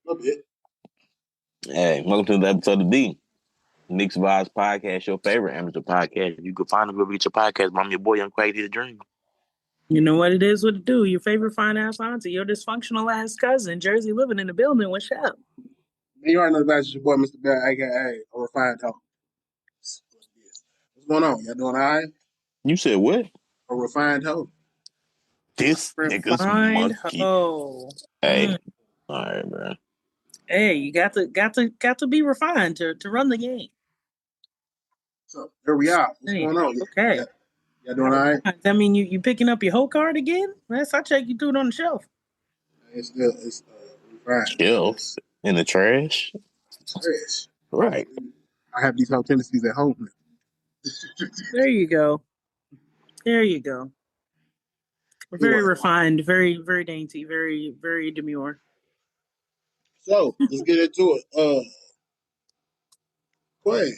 A little bit. Hey, welcome to the episode of D. Knicks Vibes Podcast, your favorite amateur podcast. You can find them wherever you get your podcast. I'm your boy, Young Crazy the Dream. You know what it is, what it do. Your favorite fine ass auntie, your dysfunctional ass cousin, Jersey living in the building. What's up? You already know that's your boy, Mr. Bear, aka a refined hoe. What's going on? Y'all doing all right? You said what? A refined hoe. This nigga's Refined monkey. hoe. Hey, all right, bro. Hey, you got to be refined to run the game. So here we are. What's Hey, going on? okay. Y'all doing all right? That mean you picking up your hoe card again? Yes, I check you threw it on the shelf. It's refined. Chill. It's In the trash? trash. Right. I have these whole tendencies at home. There you go. There you go. Very Anyway, refined, very dainty, very demure. so let's get into it. Quay,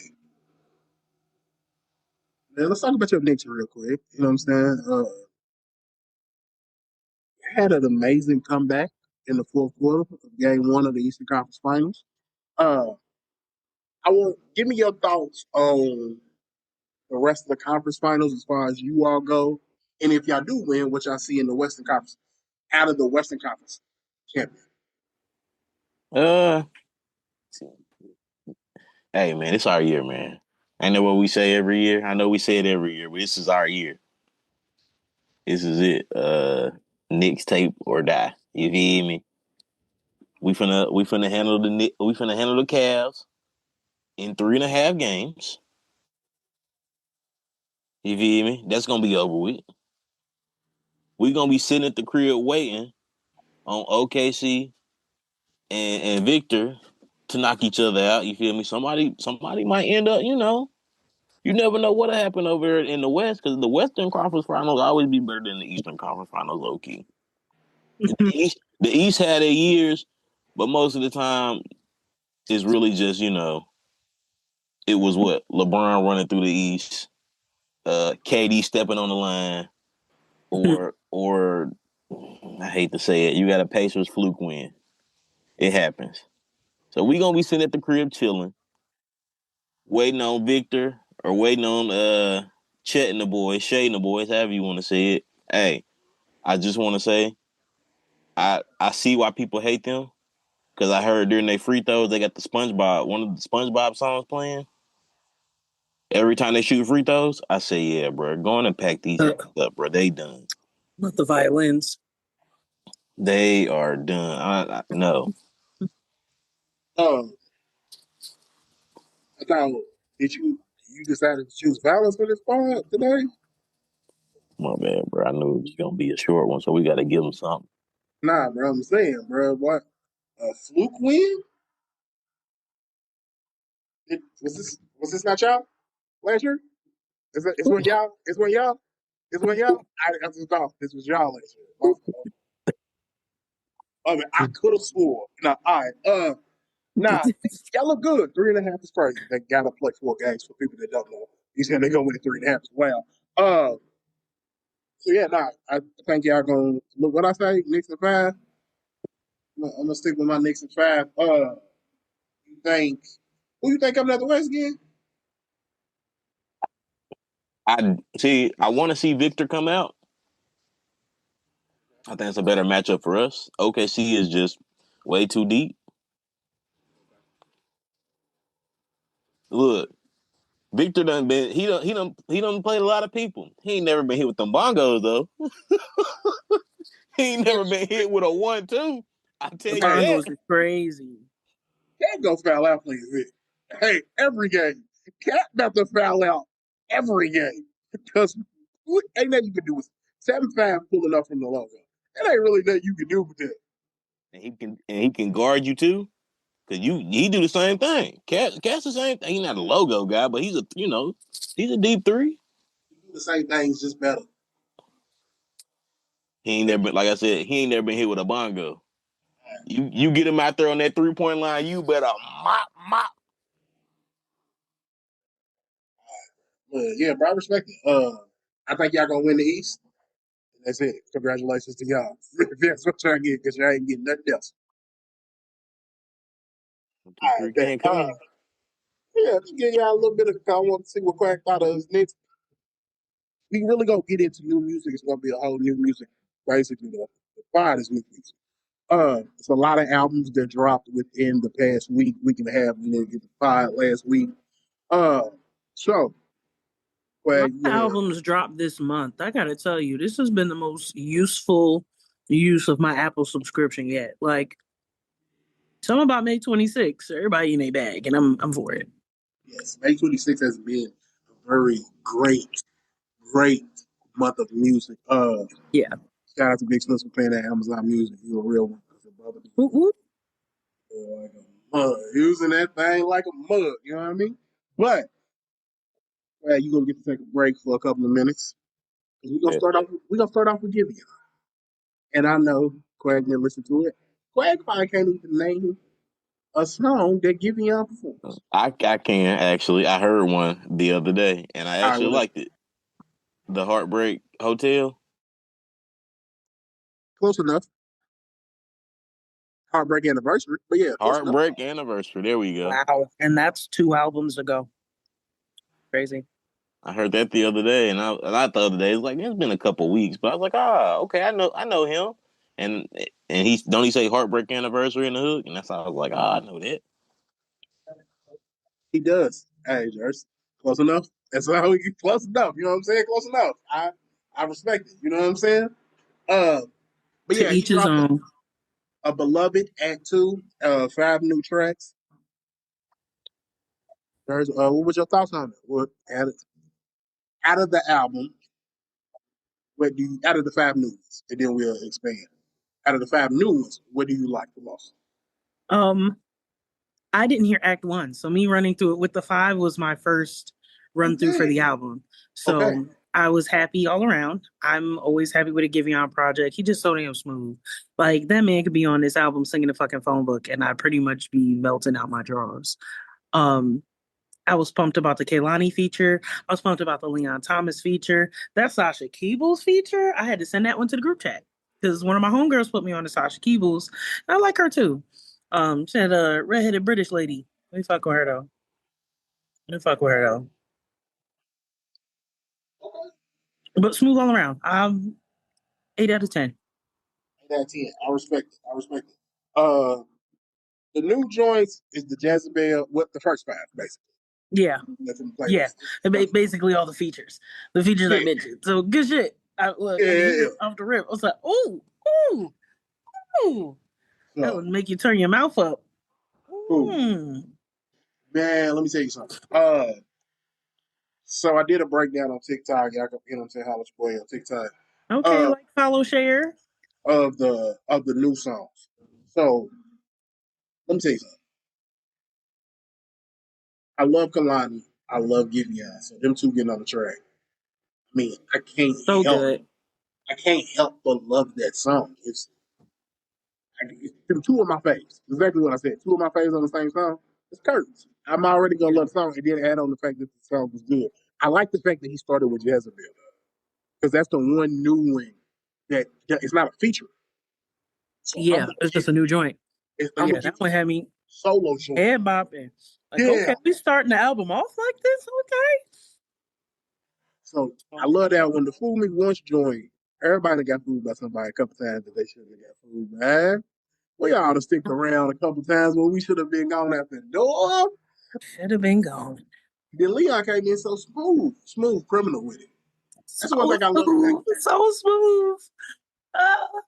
man, let's talk about your Knicks real quick. You know what I'm saying? Had an amazing comeback in the fourth quarter of Game One of the Eastern Conference Finals. Uh, I want give me your thoughts on the rest of the conference finals as far as you all go, and if y'all do win, what y'all see in the Western Conference out of the Western Conference champion. Uh, hey, man, it's our year, man. I know what we say every year. I know we say it every year, but this is our year. This is it. Knicks tape or die. You feel me? We finna handle the Cavs in 3.5 games. You feel me? That's gonna be over with. We gonna be sitting at the crib waiting on OKC and Victor to knock each other out. You feel me? Somebody might end up. You never know what'll happen over there in the West because the Western Conference Finals always be better than the Eastern Conference Finals. Low key, the East had their years, but most of the time it's really just it was what LeBron running through the East, KD stepping on the line, or I hate to say it, you got a Pacers fluke win. It happens. So we gonna be sitting at the crib chilling, waiting on Victor or waiting on Chet and the boys, Shay and the boys, however you want to say it. Hey, I just want to say I see why people hate them because I heard during their free throws they got one of the SpongeBob songs playing. Every time they shoot free throws, I say, yeah, bro, go on and pack these up, bro. They done. Not the violins. They are done. No. Um, I thought did you decided to choose violence for this part today? My bad, bro. I knew it was gonna be a short one, so we got to give them something. Nah, bro. I'm saying, bro, what a fluke win? Was this not y'all last year? It's when y'all. It's when y'all. It's when y'all. I just thought this was y'all last year. I mean, I could have swore. Nah, all right. Nah, y'all look good. 3.5 is crazy. They gotta play 4 games for people that don't know. He said they're gonna win 3.5 as well. So yeah, nah, I think y'all gonna look what I say, Knicks and 5. I'm gonna stick with my Knicks and 5. You think who you think coming out the West again? I see. I want to see Victor come out. I think it's a better matchup for us. OKC is just way too deep. Look, Victor done been he done played a lot of people. He ain't never been hit with them bongos though. He ain't never been hit with a 1-2. I tell The you Hey, that. bongos are crazy. Cat go foul out, please. Hey, every game. Cat about to foul out every game. Because ain't nothing you can do with 7-5 pulling up from the logo. That ain't really nothing you can do with that. And he can guard you too. Cause he do the same thing. Cat's the same thing. He's not a logo guy, but he's a deep three. You do the same things, just better. He ain't never been, like I said, he ain't never been hit with a bongo. You get him out there on that 3-point line, you better mop. Yeah, bro, I respect it. I think y'all gonna win the East. That's it. Congratulations to y'all. That's what y'all get because y'all ain't getting nothing else. I bet. Yeah, just give y'all a little bit of. I want to see what Quack thought of his Knicks. We really gonna get into new music. It's gonna be a whole new music, basically. The finest new music. It's a lot of albums that dropped within the past week and a half, and then get fired last week. Uh, so, A well, lot of yeah, albums dropped this month. I gotta tell you, this has been the most useful use of my Apple subscription yet. Like, something about May 26th, everybody in a bag, and I'm for it. yes, May 26th has been a very great month of music. Yeah. Shout out to Big Slips for playing that Amazon Music. You're a real one. Because your brother be Whoop, whoop. like a mug, using that thing like a mug. You know what I mean? But you're gonna get to take a break for a couple of minutes. We're gonna Yeah. start off. We're gonna start off with Giveon. And I know Craig didn't listen to it. Craig probably can't even name a song that Giveon performs. I can actually. I heard one the other day, and I All right, actually well, liked it. The Heartbreak Hotel. close enough. Heartbreak Anniversary, but yeah, close enough. Heartbreak Anniversary. There we go. Wow. And that's 2 albums ago. Crazy. I heard that the other day, and I the other day it's like it's been a couple weeks, but I was like, okay, I know him, and he don't he say Heartbreak Anniversary in the hook, and that's how I was like, I know that. He does. Hey, Jers, close enough. That's how we get close enough. You know what I'm saying? Close enough. I respect it. You know what I'm saying? Uh, but To yeah, he each his dropped own. a Beloved Act 2, 5 new tracks. What was your thoughts on it? Out of the album, what do you, out of the 5 new ones, and then we'll expand. Out of the 5 new ones, what do you like the most? Um, I didn't hear Act One, so me running through it with the five was my first run through for Okay, the album. okay. So I was happy all around. I'm always happy with a Giveon project. He just so damn smooth. Like that man could be on this album singing the fucking phone book, and I'd pretty much be melting out my drawers. Um, I was pumped about the Kaylani feature. I was pumped about the Leon Thomas feature. That Sasha Keebles feature, I had to send that one to the group chat because one of my homegirls put me on to Sasha Keebles. I like her too. She had a redheaded British lady. Let me fuck with her though. Let me fuck with her though. But smooth all around. 8 out of 10. 8 out of 10. I respect it. I respect it. The new joints is the Jezebel with the first 5, basically. Yeah, That's in the yeah. playlist. The first Basically all the features. The features I Yeah, mentioned. So good shit. Look, yeah, when you yeah, hear yeah. it off the rip, I was like, ooh, ooh, ooh. That So, would make you turn your mouth up. cool. Mm. Man, let me tell you something. So I did a breakdown on TikTok. Y'all can, you know what I'm saying, holla your boy on TikTok. Okay, Uh, like, follow, share. of the new songs. So let me tell you something. I love Kalani. I love Giveon. So them two getting on the track. I mean, So good. I can't help but love that song. It's them two of my faves. Exactly what I said. Two of my faves on the same song. It's curtains. I'm already gonna Yeah. love the song and then add on the fact that the song was good. I like the fact that he started with Jezebel because that's the one new one that it's not a feature. So I'm Yeah, gonna it's get just a new joint. But I'm gonna yeah, get that one had me solo joint. head bopping. Like, Yeah. okay, we starting the album off like this? So I Okay. love that when the Fool Me Once joined, everybody got fooled by somebody a couple times that they shouldn't have got fooled, man. We ought to stick around a couple times when we should have been gone out the door. Should have been gone. Then Leon came in so smooth criminal with it. That's one So thing I love about smooth. So smooth.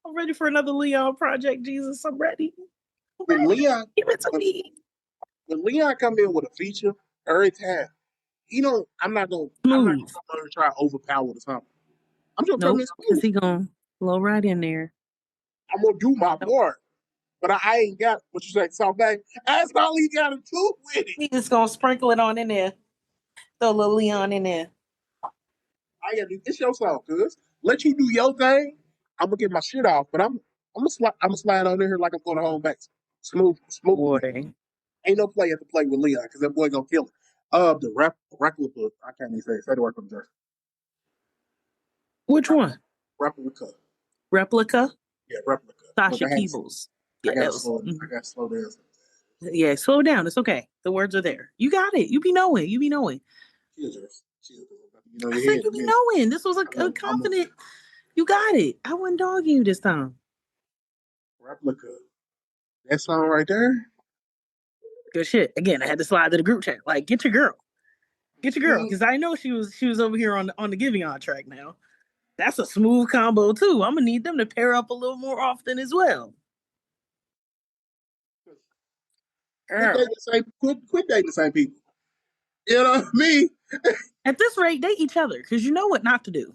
I'm ready for another Leon project, Jesus. I'm ready. I'm when ready. Leon Give it to when, me. when Leon come in with a feature every time. You know, I'm not Smooth. gonna come and try to overpower the song. I'm just coming Nope. in Because smooth. he gonna blow right in there. I'm gonna do my Nope. part. But I ain't got what you say, South Bay. That's all he got to do with it. He just gonna sprinkle it on in there. Throw a little Leon in there. I got to do this your song, cuz. Let you do your thing. I'm gonna get my shit off, but I'm gonna slide on in here like I'm going to home base. Smoothly. Boy. Ain't no play at the play with Leon because that boy gonna kill it. The replica, I can't even say it. Say the word from Jersey. Which one? Replica. Replica? Yeah, replica. Look, Sasha Keebles. I Yeah, gotta that was. slow, I gotta slow down. Yeah, slow down. It's okay. The words are there. You got it. You be knowing. You be knowing. You know I your said head you in be a minute. knowing. This was I a know. I'm a confident. You got it. I wouldn't dog you this time. replica. That song right there. Good shit. Again, I had to slide to the group chat. Like, get your girl. Get your girl. See, Because I know she was over here on the Giveon track now. That's a smooth combo too. I'm gonna need them to pair up a little more often as well. quit dating Girl. the same. Quit dating the same people. You know what I mean? At this rate, date each other because you know what not to do.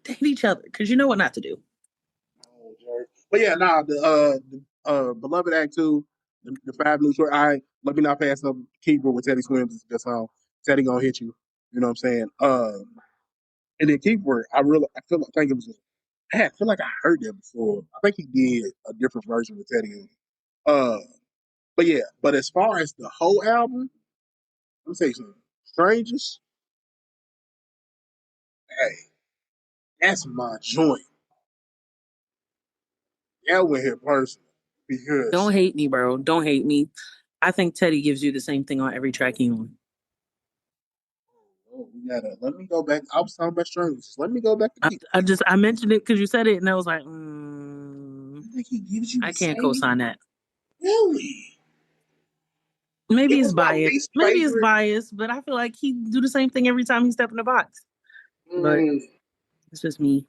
Date each other because you know what not to do. But yeah, nah, the Beloved Act 2, the five new short. I let me not pass up Keeper with Teddy Swims is a good song. Teddy gonna hit you. You know what I'm saying? And then Keeper, I feel like think it was I feel like I heard that before. I think he did a different version with Teddy. Uh but yeah, but as far as the whole album, let me say something. Strangers, hey, that's my joint. That went here personal Don't because hate me, bro. Don't hate me. I think Teddy gives you the same thing on every track he on. we gotta let me go back. I was talking about strangers. Let me go back to Keeper. I mentioned it because you said it, and I was like, You think he gives you I the can't same? co-sign that. Really? Maybe It it's was my biased. least Maybe it's favorite. biased, but I feel like he do the same thing every time he step in the box. But Mm, it's just me.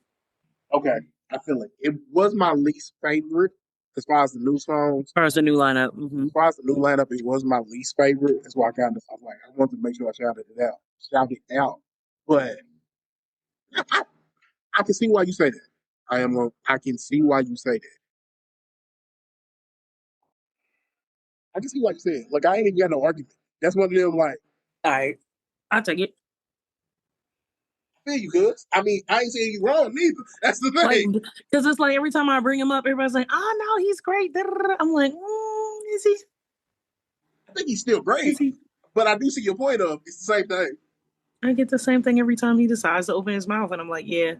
okay, I feel like it was my least favorite as far as the new songs. As far as the new lineup, As far as the new lineup, it was my least favorite. That's why I was like, I wanted to make sure I shouted it out. But I, I can see why you say that. I can see why you say that. I can see why you say it. Like I ain't even got no argument. That's one of them. Like all right, I'll take it. I feel you, cuz. I mean, I ain't saying you wrong neither. That's the Like, thing. because it's like every time I bring him up, everybody's like, "Oh no, he's great." I'm like, is he? I think he's still Is great, he? but I do see your point of it's the same thing. I get the same thing every time he decides to open his mouth, and I'm like, yeah.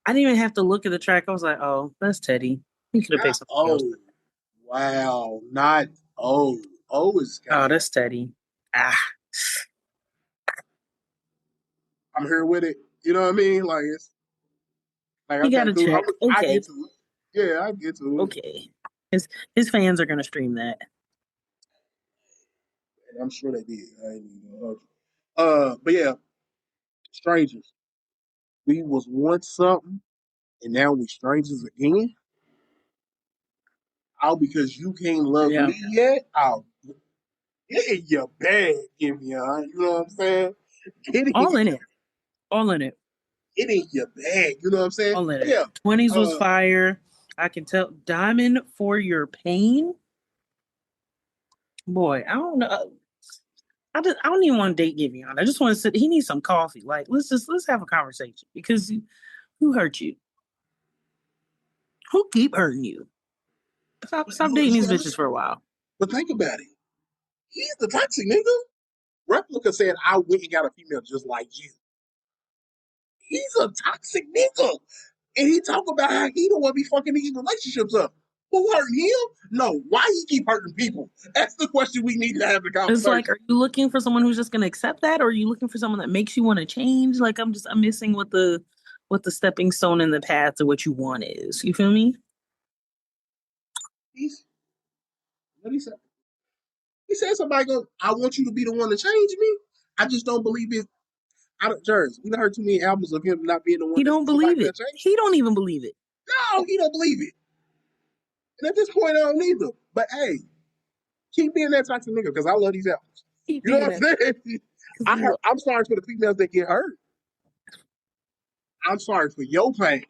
I didn't even have to look at the track. I was like, oh, that's Teddy. He could have picked Not something else. oh, wow, not oh, oh is Oh, kind of. that's Teddy. Ah, I'm here with it. You know what I mean? Like it's like he okay, got a cool. check. I Okay, get to it. Yeah, I get to it. okay. His fans are gonna stream that. And I'm sure they did. I ain't even gonna hold you. But yeah, strangers. We was once something, and now we strangers again. Oh, because you can't love Yeah, me yet. Oh, get in your bag, Giveon. You know what I'm saying? Get in, all in it. All in it. get in your bag. You know what I'm saying? All in But it. yeah. 20s was Uh, fire. I can tell. Diamond for your pain. Boy, I don't know. I don't even want to date Giveon. I just want to sit. He needs some coffee. Like let's have a conversation because who hurt you? Who keep hurting you? Stop dating these bitches for a while. but think about it. He's the toxic nigga. Replica said, I went and got a female just like you. He's a toxic nigga. And he talk about how he don't want to be fucking these relationships up. Who hurting him? No. Why he keep hurting people? That's the question we need to have the It's like, conversation. are you looking for someone who's just going to accept that, or are you looking for someone that makes you want to change? Like, I'm missing what the stepping stone in the path to what you want is. You feel me? He's what he said. He said somebody go, I want you to be the one to change me. I just don't believe it. I don't Jerz, we done heard too many albums of him not being the one He that's don't somebody believe gonna it. change him. He don't even believe it. No, he don't believe it. And at this point, I don't either. But hey, keep being that toxic nigga because I love these albums. Keep You know being what that I'm saying? because you love. I'm sorry for the females that get hurt. I'm sorry for your pain.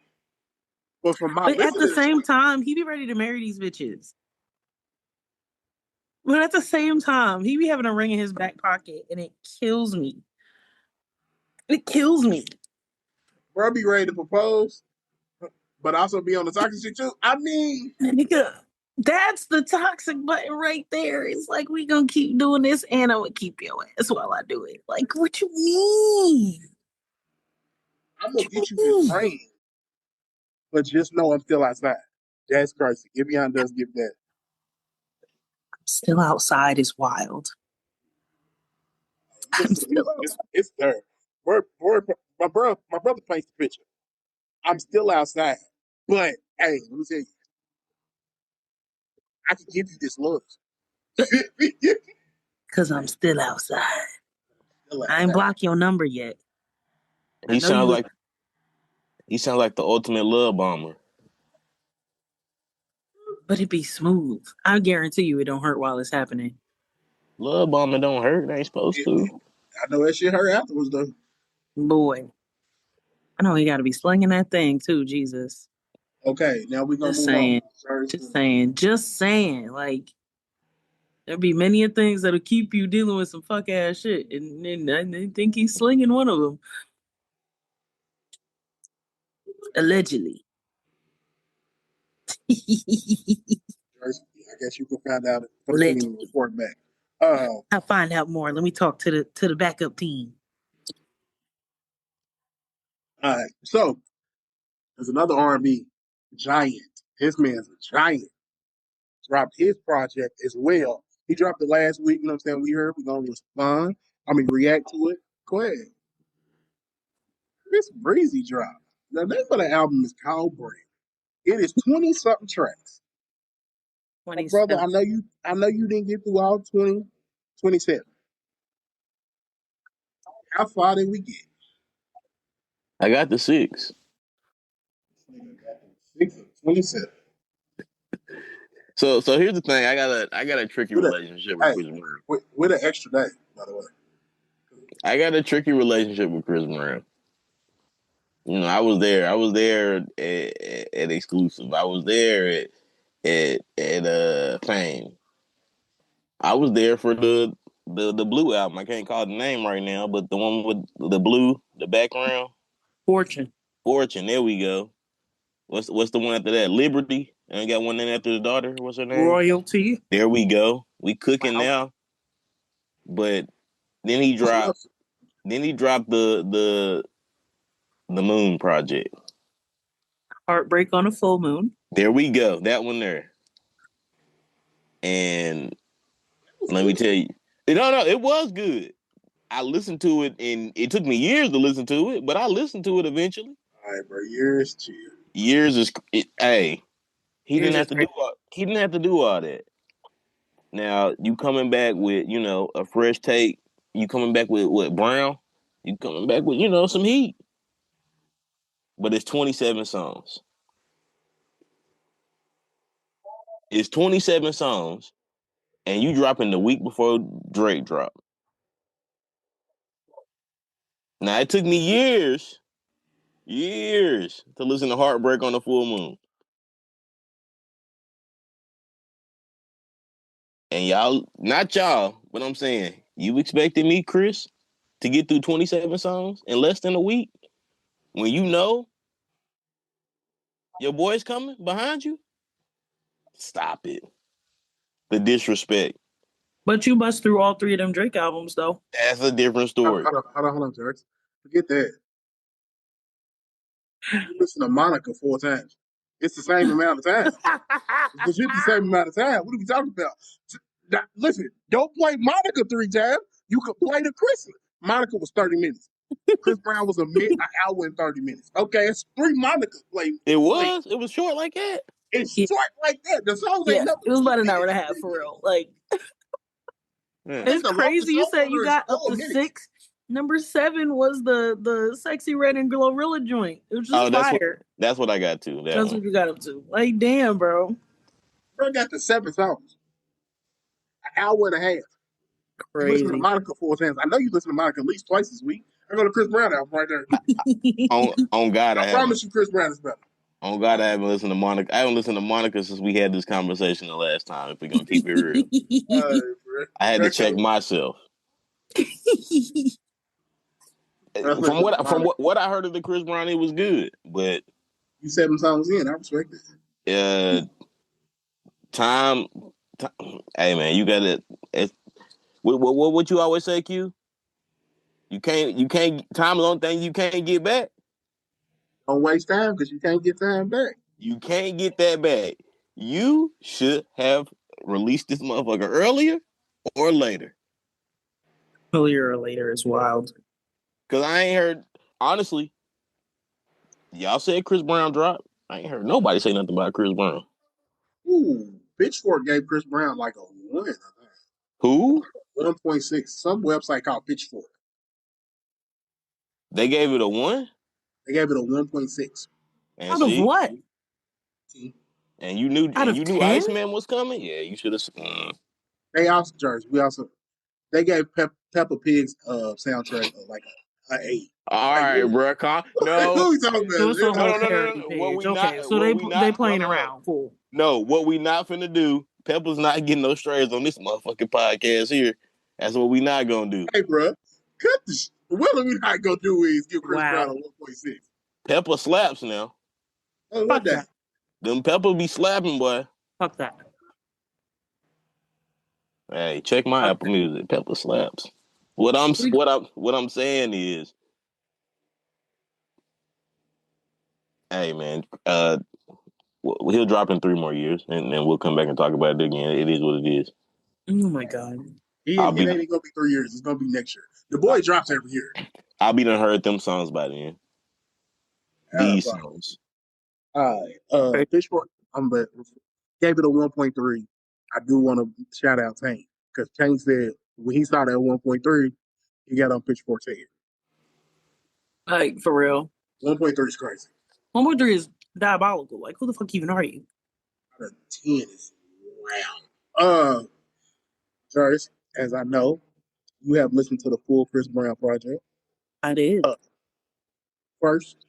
But for my But at the listeners, same time, he be ready to marry these bitches. But at the same time, he be having a ring in his back pocket, and it kills me. It kills me. bro, be ready to propose, but also be on the toxic shit too. I mean, Nigga, that's the toxic button right there. It's like we gonna keep doing this, and I'm gonna keep your ass while I do it. Like, what you mean? I'm gonna What get you you this mean? ring, but just know I'm still outside. That's crazy. Giveon does give that. Still outside is wild. I'm still outside. It's there. My brother paints the picture. I'm still outside, but hey, let me tell you, I can give you this look. Because I'm still outside. I ain't block your number yet. I He know you. sounds like the ultimate love bomber. But it be smooth. I guarantee you it don't hurt while it's happening. Love bombing don't hurt. It ain't supposed to. I know that shit hurt afterwards though. Boy. I know he got to be slinging that thing too, Jesus. Okay, now we're gonna Just move on. saying. Just saying. Just saying. Like, there'll be many of things that'll keep you dealing with some fuck ass shit. And I think he's slinging one of them. Allegedly. I guess you can find out for the team Allegedly. report back. I'll find out more. Let me talk to the backup team. All right, so there's another R&B giant. This man's a giant. Dropped his project as well. He dropped it last week. You know what I'm saying? We heard we're gonna respond. React to it. Go ahead. This Breezy drop. The name of the album is Heartbreak. It is 20 something tracks. My brother, 27. I know you didn't get through all 20, 27. How far did we get? I got the 6. 27. So here's the thing. I got a tricky With a relationship with hey, Chris Brown. with an extra day, by the way. I got a tricky relationship with Chris Brown. You know, I was there. I was there at Exclusive. I was there at Fame. I was there for the Blue album. I can't call the name right now, but the one with the blue, the background. Fortune. Fortune. There we go. What's the one after that? Liberty. And I got one in after the daughter. What's her name? Royalty. There we go. We cooking Wow. now. But then he dropped. Then he dropped the Moon Project. Heartbreak on a full moon. There we go. That one there. And let me tell you, no, it was good. I listened to it, and it took me years to listen to it, but I listened to it eventually. All right, bro. Years to you. Years is hey, he Yours didn't is have to do all that. Now you coming back with a fresh take. You coming back with what Brown? You coming back with some heat. But it's 27 songs. It's 27 songs, and you dropping the week before Drake dropped. Now it took me years to listen to Heartbreak on the Full Moon. And y'all, not y'all, but I'm saying, you expected me, Chris, to get through 27 songs in less than a week when you know your boy's coming behind you? Stop it. The disrespect. But you bust through all three of them Drake albums, though. That's a different story. Hold on, George. Forget that. You listen to Monica 4 times. It's the same amount of time. It's the same amount of time. What are we talking about? Now, listen, don't play Monica 3 times. You could play the Chris. Monica was 30 minutes. Chris Brown was an hour and 30 minutes. Okay, it's 3 Monica play. It was short like that. It's Yeah. short like that. The songs Yeah, ain't nothing. it was about an hour and a half for real. Like, Yeah. it's crazy. You said you got up to minutes. 6. Number 7 was the sexy red and Glorilla joint. It was just fire. That's what I got to. That's what you got up to. Like, damn, bro. Bro got the 7 songs. An hour and a half. You listen to Crazy. Monica 4 times. I know you listen to Monica at least twice this week. I go to Chris Brown album right there. On God, I promise you, Chris Brown is better. On God, I haven't listened to Monica. I haven't listened to Monica since we had this conversation the last time. If we're gonna keep it real, I had to check myself. From what I heard of the Chris Brown, it was good, but you 7 songs in. I respect it. Time. Hey man, you got to. What you always say, Q? You can't. Time is the only thing you can't get back. Don't waste time because you can't get time back. You can't get that back. You should have released this motherfucker earlier or later. Earlier or later is wild. Cause I ain't heard, honestly, y'all said Chris Brown dropped. I ain't heard nobody say nothing about Chris Brown. Ooh, Pitchfork gave Chris Brown like a 1, I think. Who? 1.6. Some website called Pitchfork. They gave it a 1? They gave it a 1.6. And Out of see? what? See? And you knew Out of 10? Iceman was coming? Yeah, you should have They also, Jersey, they gave Peppa Pig's soundtrack like a 8. All Like, right, who, bro. who No. we talking about? So it's a No, whole no, no, no, parody no. page. Okay, so What we they not no playing no no. around. Cool. No, what we not finna do, Pepper's not getting no strays on this motherfucking podcast here. That's what we not gonna do. Hey, bro, cut the what are we not going to do is give Chris Brown a Wow. 1.6. Pepper slaps now. Oh, what Fuck that? that. Them Pepper be slapping, boy. Fuck that. Hey, check my Fuck Apple that. Music. Pepper slaps. What I'm saying is, hey man, he'll drop in 3 more years, and then we'll come back and talk about it again. It is what it is. Oh my god. It I'll ain't be going to be 3 years. It's going to be next year. The boy drops every year. I'll be done heard them songs by then. These Fuck. songs. All right. Pitchfork, but gave it a 1.3. I do want to shout out Tank because Tank said when he saw that 1.3, he got on Pitchfork's head. Like for real. 1.3 is crazy. 1.3 is diabolical. Like who the fuck even are you? Out of 10 is wow. Jarvis, as I know, you have listened to the full Chris Brown project. I did. First,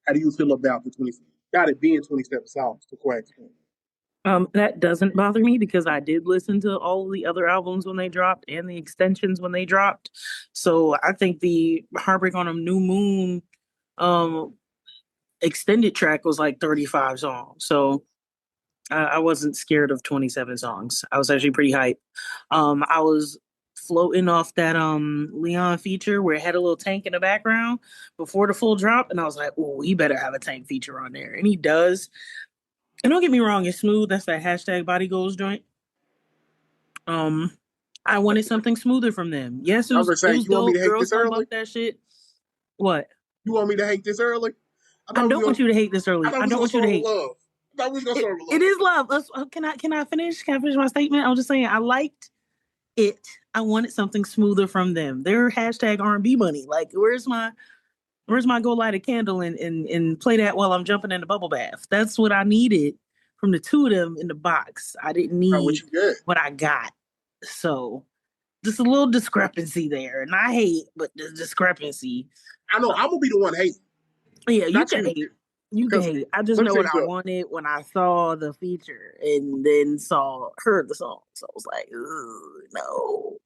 how do you feel about the 20? Got it being 27 songs to Quack's point. That doesn't bother me because I did listen to all the other albums when they dropped and the extensions when they dropped. So I think the Heartbreak on a New Moon um extended track was like 35 songs. So I wasn't scared of 27 songs. I was actually pretty hyped. I was floating off that Leon feature where it had a little tank in the background before the full drop, and I was like, oh, he better have a tank feature on there. And he does. And don't get me wrong, it's smooth. That's that hashtag body goals joint. Um, I wanted something smoother from them. Yes, I was gonna it say, was you want me to dope. hate Girls this don't early? bump that shit. What? You want me to hate this early? I I thought we don't was want you to hate this I early. thought I we was don't gonna want you to start with hate. love. I thought we was gonna start with love. It is love. Can I finish? Can I finish my statement? I was just saying I liked it. I wanted something smoother from them. They're hashtag R&B money. Like where's my go light a candle and play that while I'm jumping in the bubble bath? That's what I needed from the two of them in the box. I didn't What need you get? what I got. So just a little discrepancy there. And I hate, but the discrepancy. I know I'm gonna be the one hating, Yeah, you not can you. hate. You can Because hate. I just let me know tell what you I something. wanted when I saw the feature and then heard the song. So I was like, no.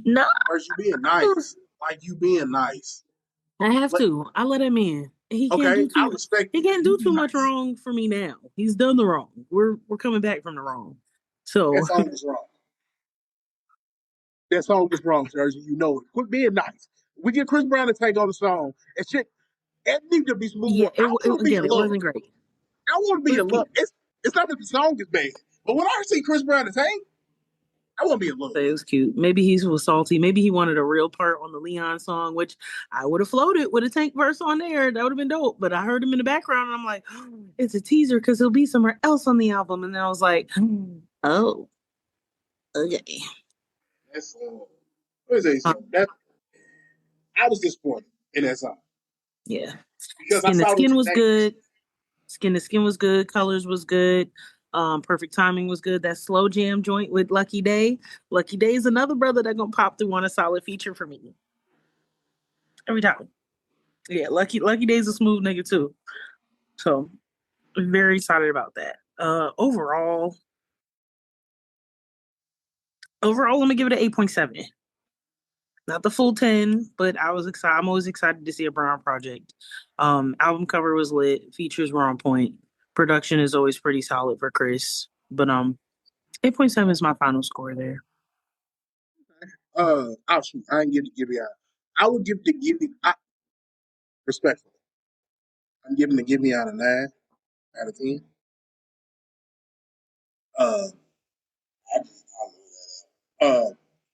No. First, you being nice, like you being nice. I have But to. I let him in. okay, I respect He it. can't You do be too much nice. wrong for me now. He's done the wrong. We're coming back from the wrong. That So song was wrong. That song was wrong, Jersey. You know it. Quit being nice. We get Chris Brown to take on the song, and shit. It needs to be smooth. yeah, I want to be again, in it love. wasn't great. I want to It be was in love. cute. It's not that the song is bad, but when I see Chris Brown to sing, I want to be in love. It was cute. Maybe he was salty. Maybe he wanted a real part on the Leon song, which I would have floated with a tank verse on there. That would have been dope. But I heard him in the background and I'm like, oh, it's a teaser because he'll be somewhere else on the album. And then I was like, oh, okay. That's let me say Uh, something. That I was disappointed in that song yeah. because I Skin to saw those Skin was connections. good. Skin to Skin was good. Colors was good. Perfect Timing was good. That slow jam joint with Lucky Day. Lucky Day is another brother that gonna pop through on a solid feature for me every time. Yeah, Lucky Day's a smooth nigga too. So very excited about that. Overall, let me give it an 8.7. Not the full 10, but I was excited. I'm always excited to see a Brown project. Album cover was lit. Features were on point. Production is always pretty solid for Chris. But 8.7 is my final score there. I'll shoot. I ain't give the Giveon. I would give the Giveon. Respectfully, I'm giving the Giveon a 9 out of 10.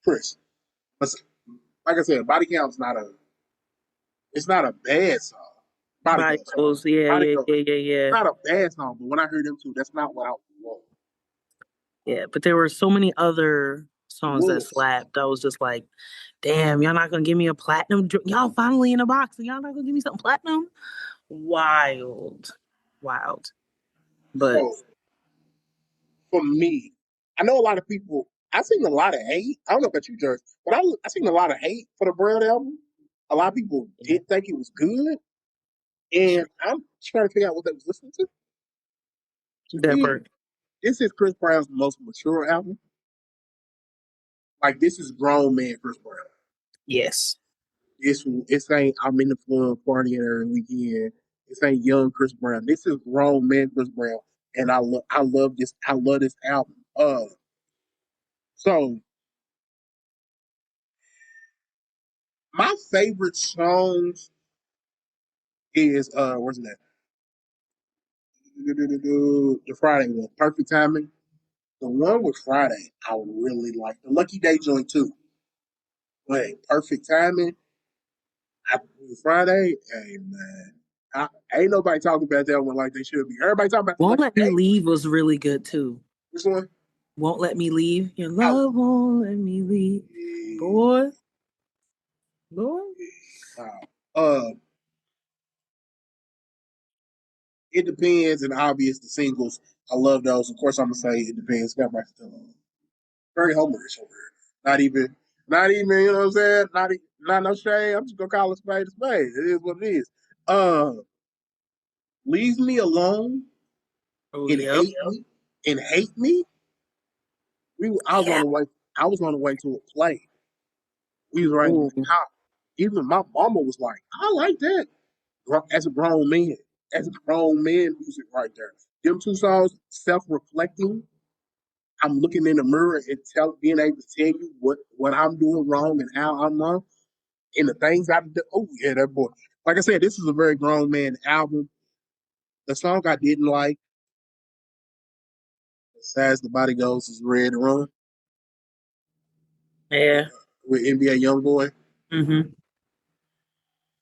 Chris. But like I said, Body Count's not a. It's not a bad song. Body Body Goes. goals. Yeah, Body yeah, Goes. yeah, yeah, yeah. Not a bad song, but when I heard them two, that's not what I want. Yeah, but there were so many other It songs that was. slapped. I was just like, damn, y'all not gonna give me a platinum? Y'all finally in a box, and y'all not gonna give me something platinum? Wild, wild. But So for me, I know a lot of people. I've seen a lot of hate. I don't know about you, George, but I seen a lot of hate for the Brown album. A lot of people did think it was good, and I'm trying to figure out what they was listening to. To that me, part, this is Chris Brown's most mature album. Like this is grown man Chris Brown. yes, This ain't I'm in the club partying every weekend. This ain't young Chris Brown. This is grown man Chris Brown, and I love this. I love this album. So my favorite songs is where's that? The Friday one, Perfect Timing. The one with Friday, I really like. The Lucky Day joint too. But Perfect Timing, Friday, hey man, ain't nobody talking about that one like they should be. Everybody talking about the Won't Lucky Let Me Day. Leave was really good too. Which one? Won't Let Me Leave. Your I, love won't let me leave, boy, boy. wow. Uh, it depends, and obvious the singles. I love those. Of course, I'm gonna say it depends. Got my still on. Very homerish over here. Not even. You know what I'm saying? Not no shade. I'm just gonna call it spade a spade. It is what it is. Uh, leave me alone Oh and yep, hate me. I was on yeah. the way. I was on the way to a play. We was riding in Oh the car. Even my mama was like, "I like that." As a grown man, as a grown man, music right there. Them two songs, self-reflecting. I'm looking in the mirror and being able to tell you what I'm doing wrong and how I'm wrong and the things I do. Oh yeah, that boy. Like I said, this is a very grown man album. The song I didn't like, as the body goes, is Red Run yeah. with NBA YoungBoy. Mm-hmm.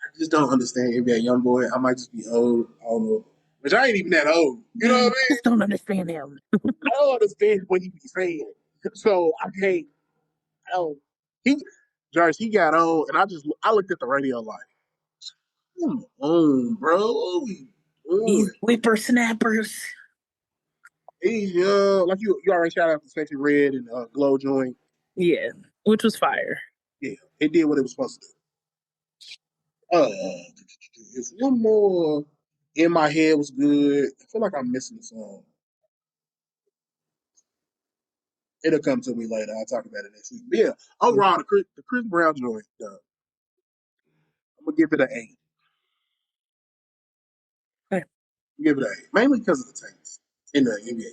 I just don't understand NBA YoungBoy. I might just be old. I don't know. Which I ain't even that old. You know what I Man, I mean? just don't understand him. I don't understand what he be saying. So I can't. I don't. He, Josh, he got old, and I looked at the radio like, come on, bro. What we These doing? whippersnappers. He's young. Like you already shout out to Sexy Red and Glow Joint. Yeah, which was fire. Yeah, it did what it was supposed to do. There's one more in my head was good. I feel like I'm missing a song. It'll come to me later. I'll talk about it next week. But yeah, overall, the Chris Brown joint, I'm gonna give it an eight. Okay. Give it an eight, mainly because of the tanks in the NBA.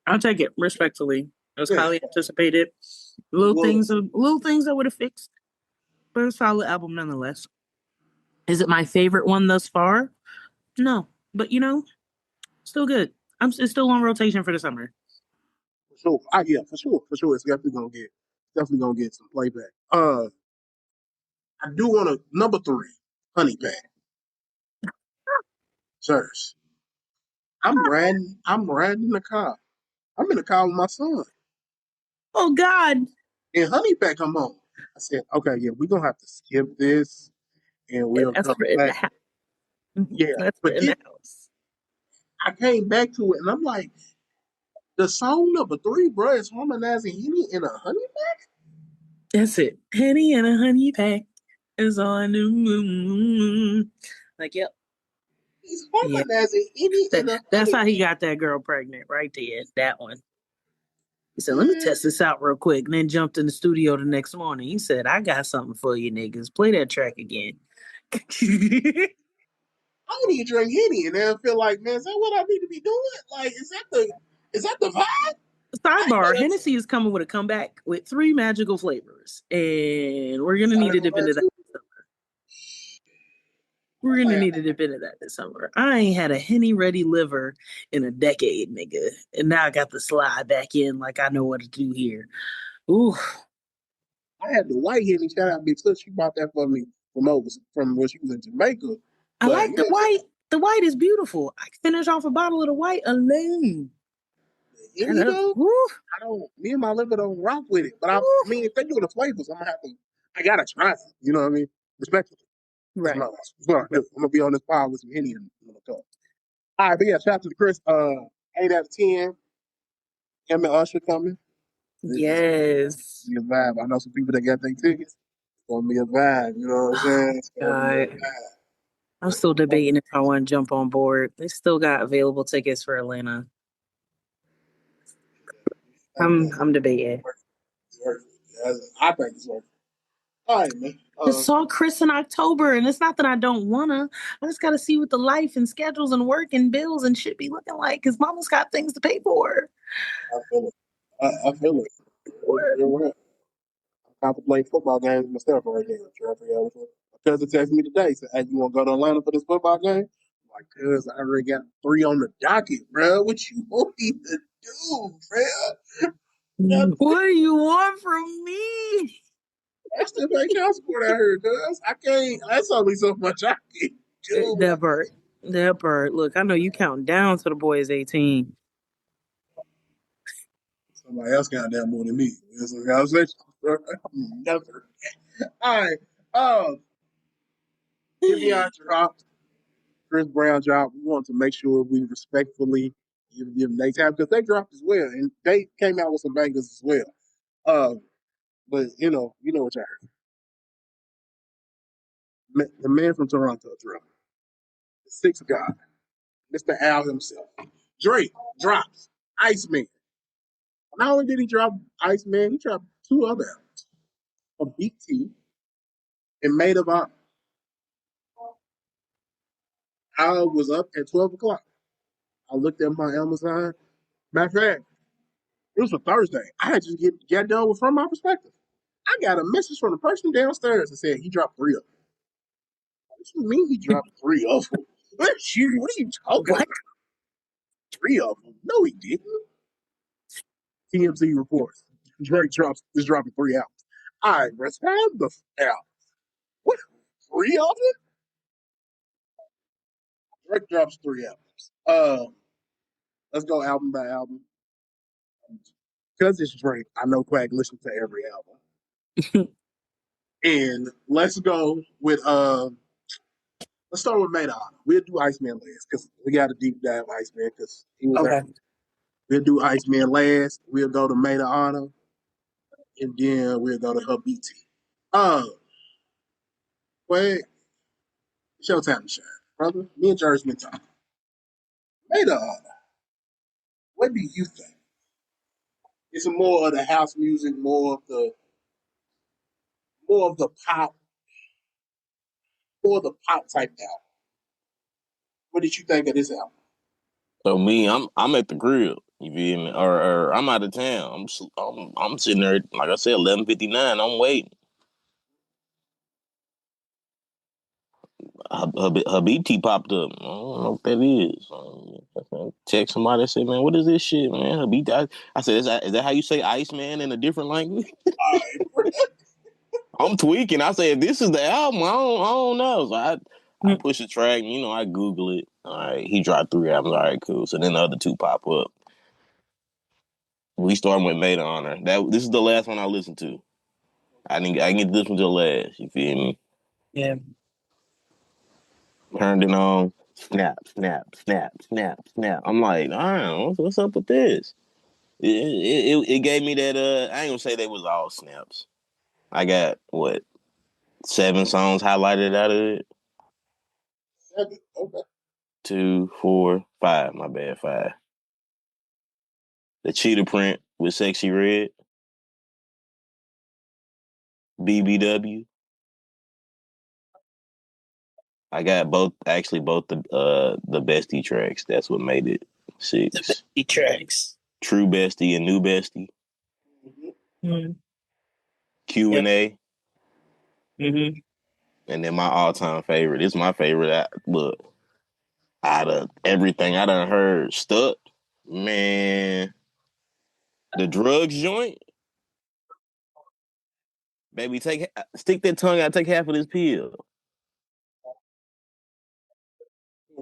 I'll take it respectfully. It was Yeah, highly anticipated. it was. Little things I would have fixed, but a solid album nonetheless. Is it my favorite one thus far? No, but still good. It's still on rotation for the summer. For sure. Yeah, for sure. It's definitely gonna get some playback. I do want to number three, Honey Pack. Sirs, I'm riding in the car. I'm in the car with my son, Oh God, and Honey Pack come on. I said, okay, yeah, we're gonna have to skip this, and yeah, we'll that's come for in the back. house. Yeah, That's for but in then the house. I came back to it, and I'm like, the song number three, bro, is harmonizing Henny in a Honey Pack. That's it. Henny and a honey pack is on the moon. Like, yep, He's yeah. harmonizing Henny in a That's Honey how he Pack. got that girl pregnant right there. That one. He said, "Let me Man, test this out real quick," and then jumped in the studio the next morning. He said, "I got something for you niggas. Play that track again." I don't need to drink Henny, and then I feel like, man, is that what I need to be doing? Like, is that the vibe? I didn't know Sidebar: that's Hennessy is coming with a comeback with 3 magical flavors, and we're gonna need started to on dip that into that. too. We're gonna need a bit of that this summer. I ain't had a Henny ready liver in a decade, nigga. And now I got the slide back in like I know what to do here. Ooh. I had the white Henny. Shout out Big Sis. She bought that for me from when she was in Jamaica. I But like the white. The white is beautiful. I can finish off a bottle of the white alone. Henny though, Woo, I don't. Me and my liver don't rock with it. But I woo. mean, if they do the flavors, I'm gonna have to. I gotta try it. You know what I mean? Respectfully. Right. I'm gonna be on this pod with some Henny in the cup. All right, but yeah, shout out to Chris. 8 out of 10. Him and Usher coming. Yes. Be a vibe. I know some people that got their tickets. It's gonna be a vibe. You know what I'm saying? It's gonna be a God. I'm still debating if I want to jump on board. They still got available tickets for Atlanta. I'm debating. It's worth it. I think it's worth it. All right, man. Just saw Chris in October, and it's not that I don't wanna. I just gotta see what the life and schedules and work and bills and shit be looking like. Cause Mama's got things to pay for. I feel it. I feel it. You're right. I'm contemplating football games myself right now. Trying to figure out which one. My cousin texted me today. Said, "Hey, you want to go to Atlanta for this football game?" I'm like, "Cuz I already got 3 on the docket, bro. What you want me to do, bro? What do you want from me? I still pay child support out here, cuz I can't. That's only so much I can do. That bird. That bird. Look, I know you counting down to the boy is 18. Somebody else got that more than me. That's what I was saying. Never. All right. Giveon dropped. Chris Brown dropped. We want to make sure we respectfully give them their time because they dropped as well, and they came out with some bangers as well. But you know what y'all heard. The man from Toronto dropped. The sixth God, Mr. Al himself. Drake drops. Iceman. Not only did he drop Iceman, he dropped 2 other albums. A BT and Made of Honor. I was up at 12 o'clock. I looked at my Amazon. Matter of fact, it was a Thursday. I had just get done with From My Perspective. I got a message from the person downstairs that said he dropped 3 of them. What you mean he dropped 3 of them? What are you talking What? about? 3 of them? No, he didn't. TMZ reports Drake is dropping 3 albums. All right, let's have the album. What? 3 of them? Drake drops 3 albums. Let's go album by album. Because it's Drake, I know Quack listens to every album. And let's go with let's start with Made of Honor. We'll do Iceman last because we got a deep dive Iceman because he was Okay. there. We'll do Iceman last. We'll go to Made of Honor, and then we'll go to her BT. Wait, it's your time to shine, brother. Me and Jerry's been talking. Made of Honor. What do you think? It's more of the house music, more of the pop, more of the pop type album. What did you think of this album? So me, I'm at the grill. You feel me? Or I'm out of town. I'm sitting there, like I said, 11:59. I'm waiting. Her BT popped up. I don't know what that is. Text somebody and say, man, what is this shit, man? Her BT. I said, is that how you say Ice Man in a different language? I'm tweaking. I said, this is the album. I don't know. So I push the track. I Google it. All right, he dropped 3 albums. All right, cool. So then the other 2 pop up. We starting with Made of Honor. This is the last one I listened to. I didn't get this one till last. You feel me? Yeah. Turned it on. Snap, snap, snap, snap, snap. I'm like, all right, what's up with this? It gave me that. I ain't gonna say they was all snaps. I got what 7 songs highlighted out of it. 7. Okay. 2, 4, 5. My bad, 5. The cheetah print with Sexy Red. BBW. I got both the bestie tracks. That's what made it 6. The tracks. True Bestie and New Bestie. Mm-hmm. Q&A. Mm-hmm. And then my all-time favorite. It's my favorite. Look, out of everything I done heard, Stuck, man, the drugs joint, baby, stick that tongue out, take half of this pill.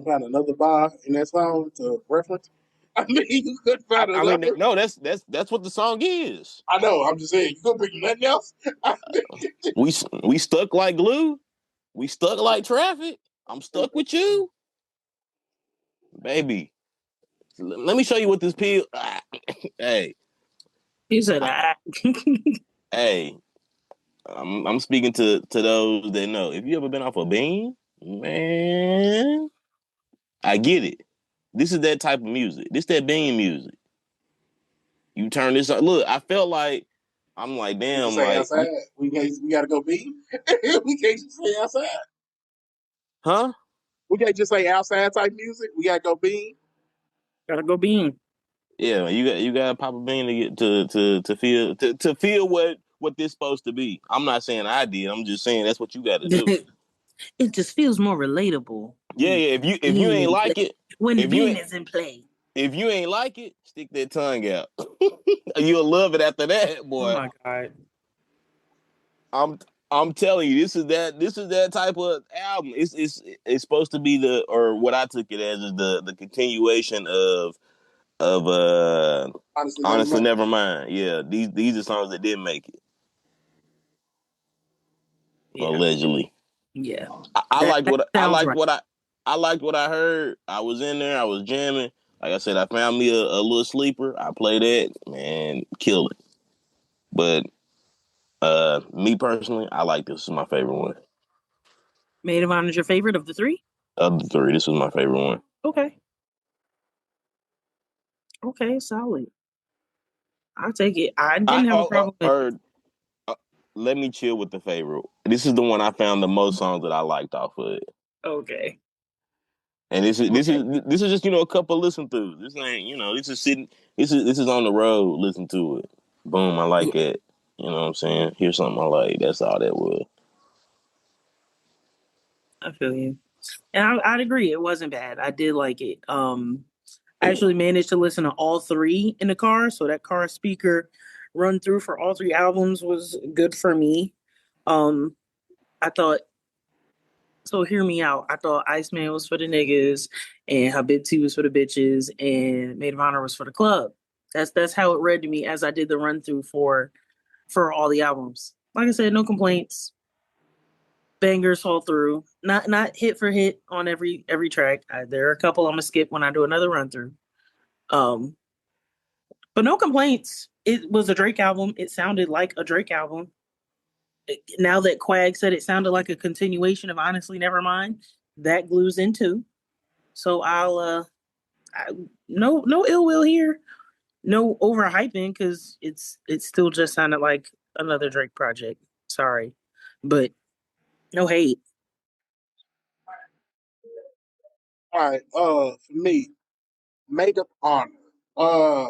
Find another bar in that song to reference. I mean, you could find I mean, another. no, that's what the song is. I know. I'm just saying, you could pick nothing else. We stuck like glue. We stuck like traffic. I'm stuck with you, baby. Let me show you what this pill. Hey, He said, ah. hey. I'm speaking to those that know. If you ever been off a bean, man, I get it. This is that type of music. This that bean music. You turn this up. Look, I felt like I'm like, We can damn, say like, outside. We gotta go be. We can't just say outside. huh? We can't just say outside type music. We gotta go be. Gotta go bean. Yeah, you got to pop a bean to get to feel what this supposed to be. I'm not saying I did. I'm just saying that's what you got to do. It just feels more relatable. Yeah, yeah. If you Bean ain't in like play. it, When if you bean ain't is in play. if you ain't like it, stick that tongue out. You'll love it after that, Oh boy. my God. I'm I'm telling you, this is that type of album. It's supposed to be or what I took it as is the continuation of Honestly, never honestly mind. never mind. Yeah, these are songs that didn't make it Yeah. allegedly. Yeah. I liked That what I sounds liked right. what I liked what I heard. I was in there. I was jamming. Like I said, I found me a little sleeper. I played that, man, kill it. But me personally, I like this. This is my favorite one Maid of Honor is your favorite of the three? of the three. This was my favorite one. Okay. Okay, solid. I'll take it. I I didn't have a problem with or let me chill with the favorite. This is the one I found the most songs that I liked off of it. okay. And this is this Okay. is this is just a couple listen throughs. This ain't this is sitting. This is on the road. Listen to it. Boom, I Yeah, like it. You know what I'm saying? Here's something I like. That's all that was. I feel you. And I'd agree, it wasn't bad. I did like it. I actually managed to listen to all three in the car, so that car speaker run through for all three albums was good for me. Um, I thought so. Hear me out. I thought Iceman was for the niggas, and Habibti was for the bitches, and Maid of Honor was for the club. That's how it read to me as I did the run through for all the albums. Like I said, no complaints. Bangers all through. Not hit for hit on every track. There are a couple I'm gonna skip when I do another run through. Um, but no complaints. It was a Drake album. It sounded like a Drake album. Now that Quag said it sounded like a continuation of Honestly Nevermind, that glues into. So I, no ill will here. No overhyping because it still just sounded like another Drake project. Sorry, but no hate. All right. For me, Made Up Honor. Uh,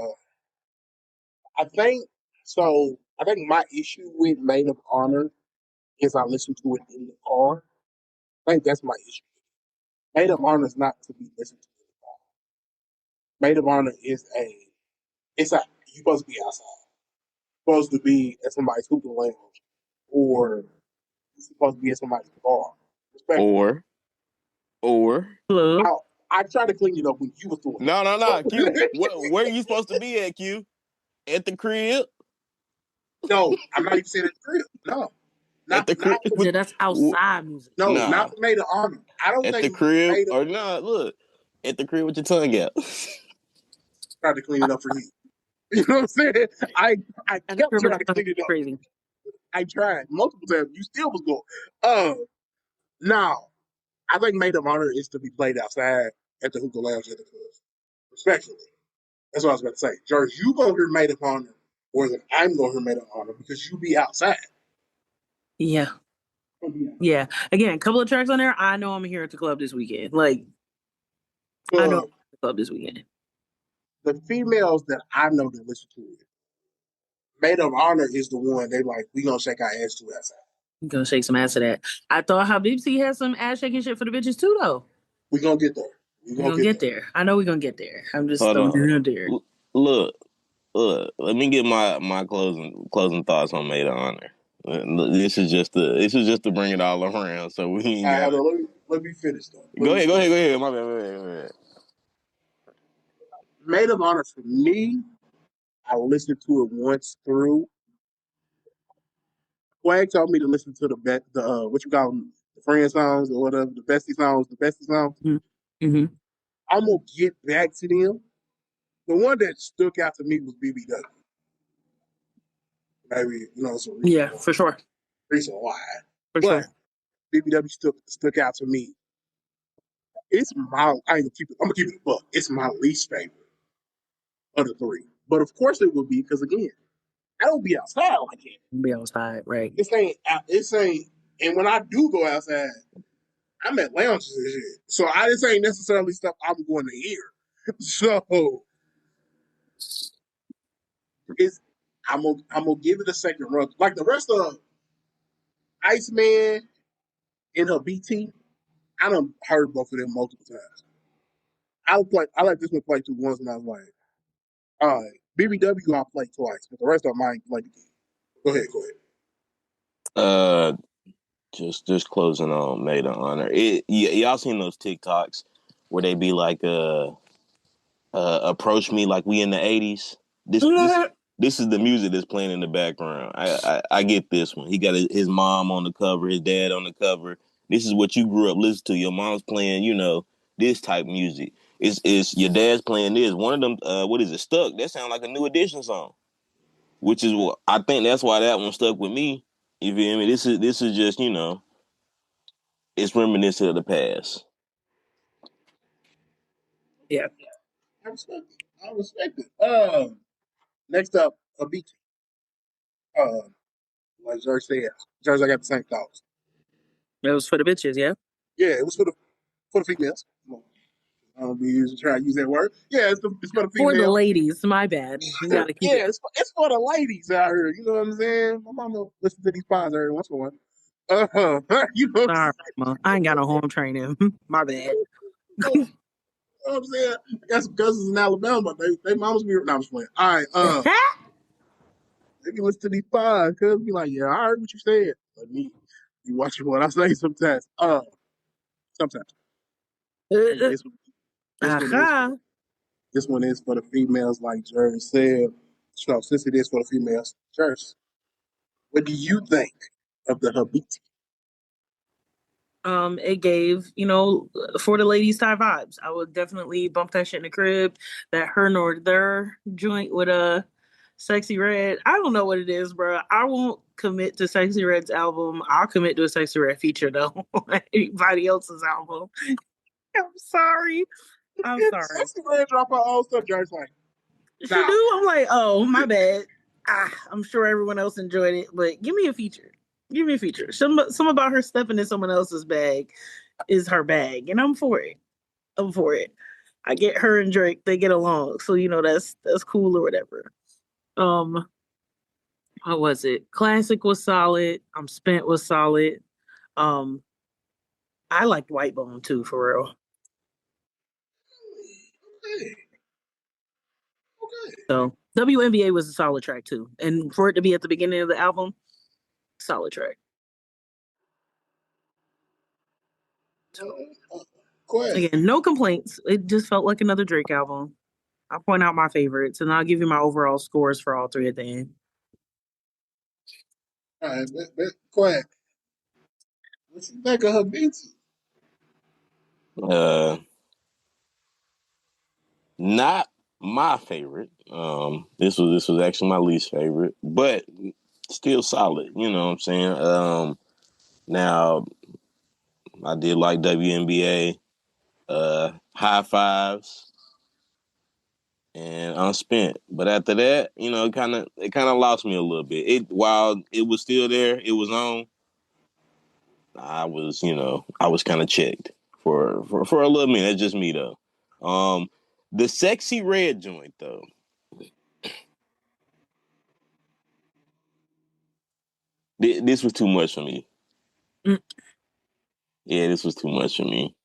I think so. I think my issue with Made Up Honor is I listen to it in the car. I think that's my issue. Made Up Honor is not to be listened to in the car. Made Up Honor is it's a, you're supposed to be outside. You're supposed to be at somebody's hookah lounge or you're supposed to be at somebody's bar. Respectfully. Or or Club. I, I tried to clean it up when you was doing it. no. Q, where are you supposed to be at? Q at the crib. No, I'm not even saying it's real. No, At the crib. not for, Yeah, that's outside music. no, not Nah. for Made of Honor. I don't At the think crib Made of or nah. Look at the crib with your tongue out. tried to clean it up for you. You know what I'm saying? I And the kept crib trying to without clean it up. crazy. I tried multiple times. You still was going. Now I think Made of Honor is to be played outside at the hookah lounge at the club. Respectfully, that's what I was about to say. George, you gonna hear Made of Honor more than I'm gonna hear Made of Honor because you be outside. Yeah. Yeah. Again, a couple of tracks on there. I know I'm here at the club this weekend. Like, I know I'm But at the club this weekend. the females that I know that listen to it, Maid of Honor is the one they like, we gonna shake our ass to outside. I'm gonna shake some ass of that. I thought Habibsi had some ass shaking shit for the bitches too, though. We're gonna get there. We're We're gonna gonna get get there. there. I know we're gonna get there. I'm just Hold throwing on. it out there. Look. Let me get my closing thoughts on Maid of Honor. This is just to bring it all around, so we ain't All right, gotta. hold on, let me finish though. Let Go me ahead, go finish. ahead, go ahead. My bad, go ahead. Maid of Honor for me, I listened to it once through. Quag told me to listen to the what you call them, the friend songs or whatever, the bestie songs, the bestie songs. Mm-hmm. I'm gonna get back to them. The one that stuck out to me was BBW. Maybe it's a Yeah, for sure. reason why, For but sure. BBW stuck out to me. It's my I ain't gonna keep it. I'm gonna keep it a buck. It's my least favorite of the three, but of course it would be because again, I don't be outside like that. Be outside, right? This ain't. And when I do go outside, I'm at lounges and shit. So this ain't necessarily stuff I'm going to hear. So it's I'm gonna give it a second run. Like the rest of Iceman and her BT, I done heard both of them multiple times. I let this one play through once and I was like, all right, BBW I'll play twice, but the rest of them I ain't played again. Go ahead. Uh, just closing on Maid of Honor. Y'all seen those TikToks where they be like, approach me like we in the '80s. This is the music that's playing in the background. I get this one. He got his mom on the cover, his dad on the cover. This is what you grew up listening to. Your mom's playing, this type music. It's your dad's playing this. One of them, what is it? Stuck. That sounds like a New Edition song. Which is what I think that's why that one stuck with me. You feel me? This is just it's reminiscent of the past. Yeah. I respect it. I respect it. Next up, a BT. Like Jerry said, I got the same thoughts. It was for the bitches, yeah. Yeah, it was for the females. I don't be trying to use that word. Yeah, it's for the For the females. ladies, my bad. You gotta keep it. Yeah, it's for the ladies out here. You know what I'm saying? My mama listen to these pods every once in a while. You know what I'm Sorry, mama. I ain't got no home training. My bad. saying? You know what I'm saying? I got some cousins in Alabama. They mamas be. No, I'm just playing. All right, they can listen to these pods. Cuz be like, yeah, I heard what you said. Let me be watching what I say sometimes. Sometimes. And this one is Aha. this one is for the females, like Jerry said. So since it is for the females, Jerry, what do you think of the Habiti? It gave, for the ladies tie vibes. I would definitely bump that shit in the crib. That her nor their joint with a Sexy Red. I don't know what it is, bro. I won't commit to Sexy Red's album. I'll commit to a Sexy Red feature though. Anybody else's album. I'm sorry. I'm sorry. Sexy Red drop her own stuff. Jerry's like, She nah. do. I'm like, oh, my bad. I'm sure everyone else enjoyed it, but give me a feature. Give me a feature. Some about her stepping in someone else's bag is her bag, and I'm for it. I'm for it. I get her and Drake, they get along, so that's cool or whatever. Um, what was it? Classic was solid. I'm Spent was solid. Um, I liked White Bone too, for real. Okay, okay. So WNBA was a solid track too, and for it to be at the beginning of the album, solid track. So Go ahead. again, no complaints. It just felt like another Drake album. I'll point out my favorites, and I'll give you my overall scores for all three at the end. All right, go ahead. What you think of her beats? Uh, Not my favorite. This was actually my least favorite, but still solid. You know what I'm saying? Now I did like WNBA, High Fives, and Unspent. But after that, it kind of lost me a little bit. It while it was still there, it was on. I was kind of checked for a little minute. That's just me though. The Sexy Red joint though. This was too much for me. Mm. Yeah, this was too much for me.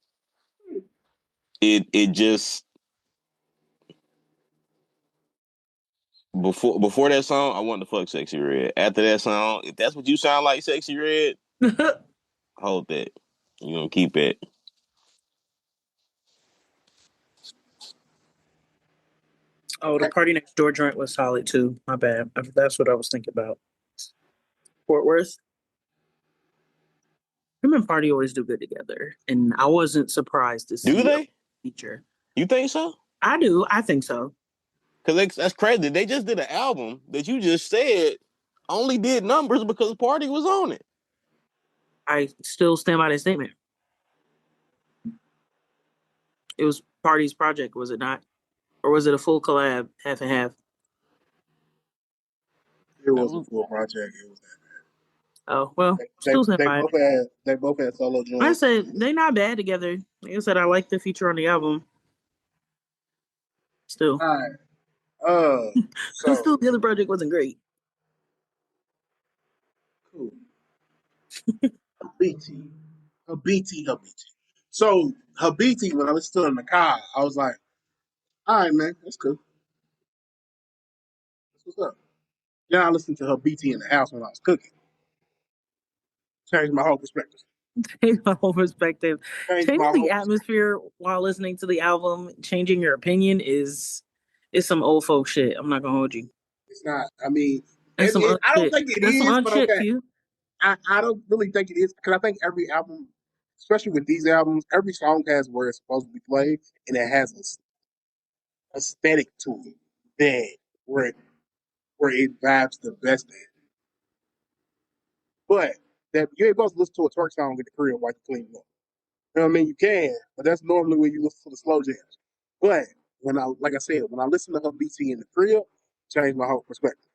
It just before that song, I wanted to fuck Sexy Red. After that song, if that's what you sound like, Sexy Red, hold that. You gonna keep it. Oh, the Party Next Door joint was solid too. My bad. That's what I was thinking about. Fort Worth. Him and Party always do good together, and I wasn't surprised to Do see a they? feature. You think so? I do. I think so. Because that's crazy. They just did an album that you just said only did numbers because Party was on it. I still stand by that statement. It was Party's project, was it not? Or was it a full collab, half and half? It That was a was, full project. It was Oh, well, they still stand they by it. both had solo I joints. said they're not bad together. Like I said, I like the feature on the album. Still, All right. So still the other project wasn't great. cool. Habiti. Habiti. So Habiti, when I listened to it in the car, I was like, all right, man, that's cool. That's what's up. Then I listened to Habiti in the house when I was cooking. Changed my whole perspective. Changed my whole perspective. Changed my Changing the whole perspective. atmosphere while listening to the album, changing your opinion is some old folk shit. I'm not gonna hold you. It's not. I mean, That's some I don't shit. think it That's some is, but shit, okay. Q. I don't really think it is because I think every album, especially with these albums, every song has where it's supposed to be played, and it has a aesthetic to it that where it vibes the best in. But that you ain't supposed to listen to a twerk song in the crib while you clean up. You know what I mean? You can, but that's normally when you listen to the slow jams. But like I said, when I listen to her BT in the crib, changed my whole perspective.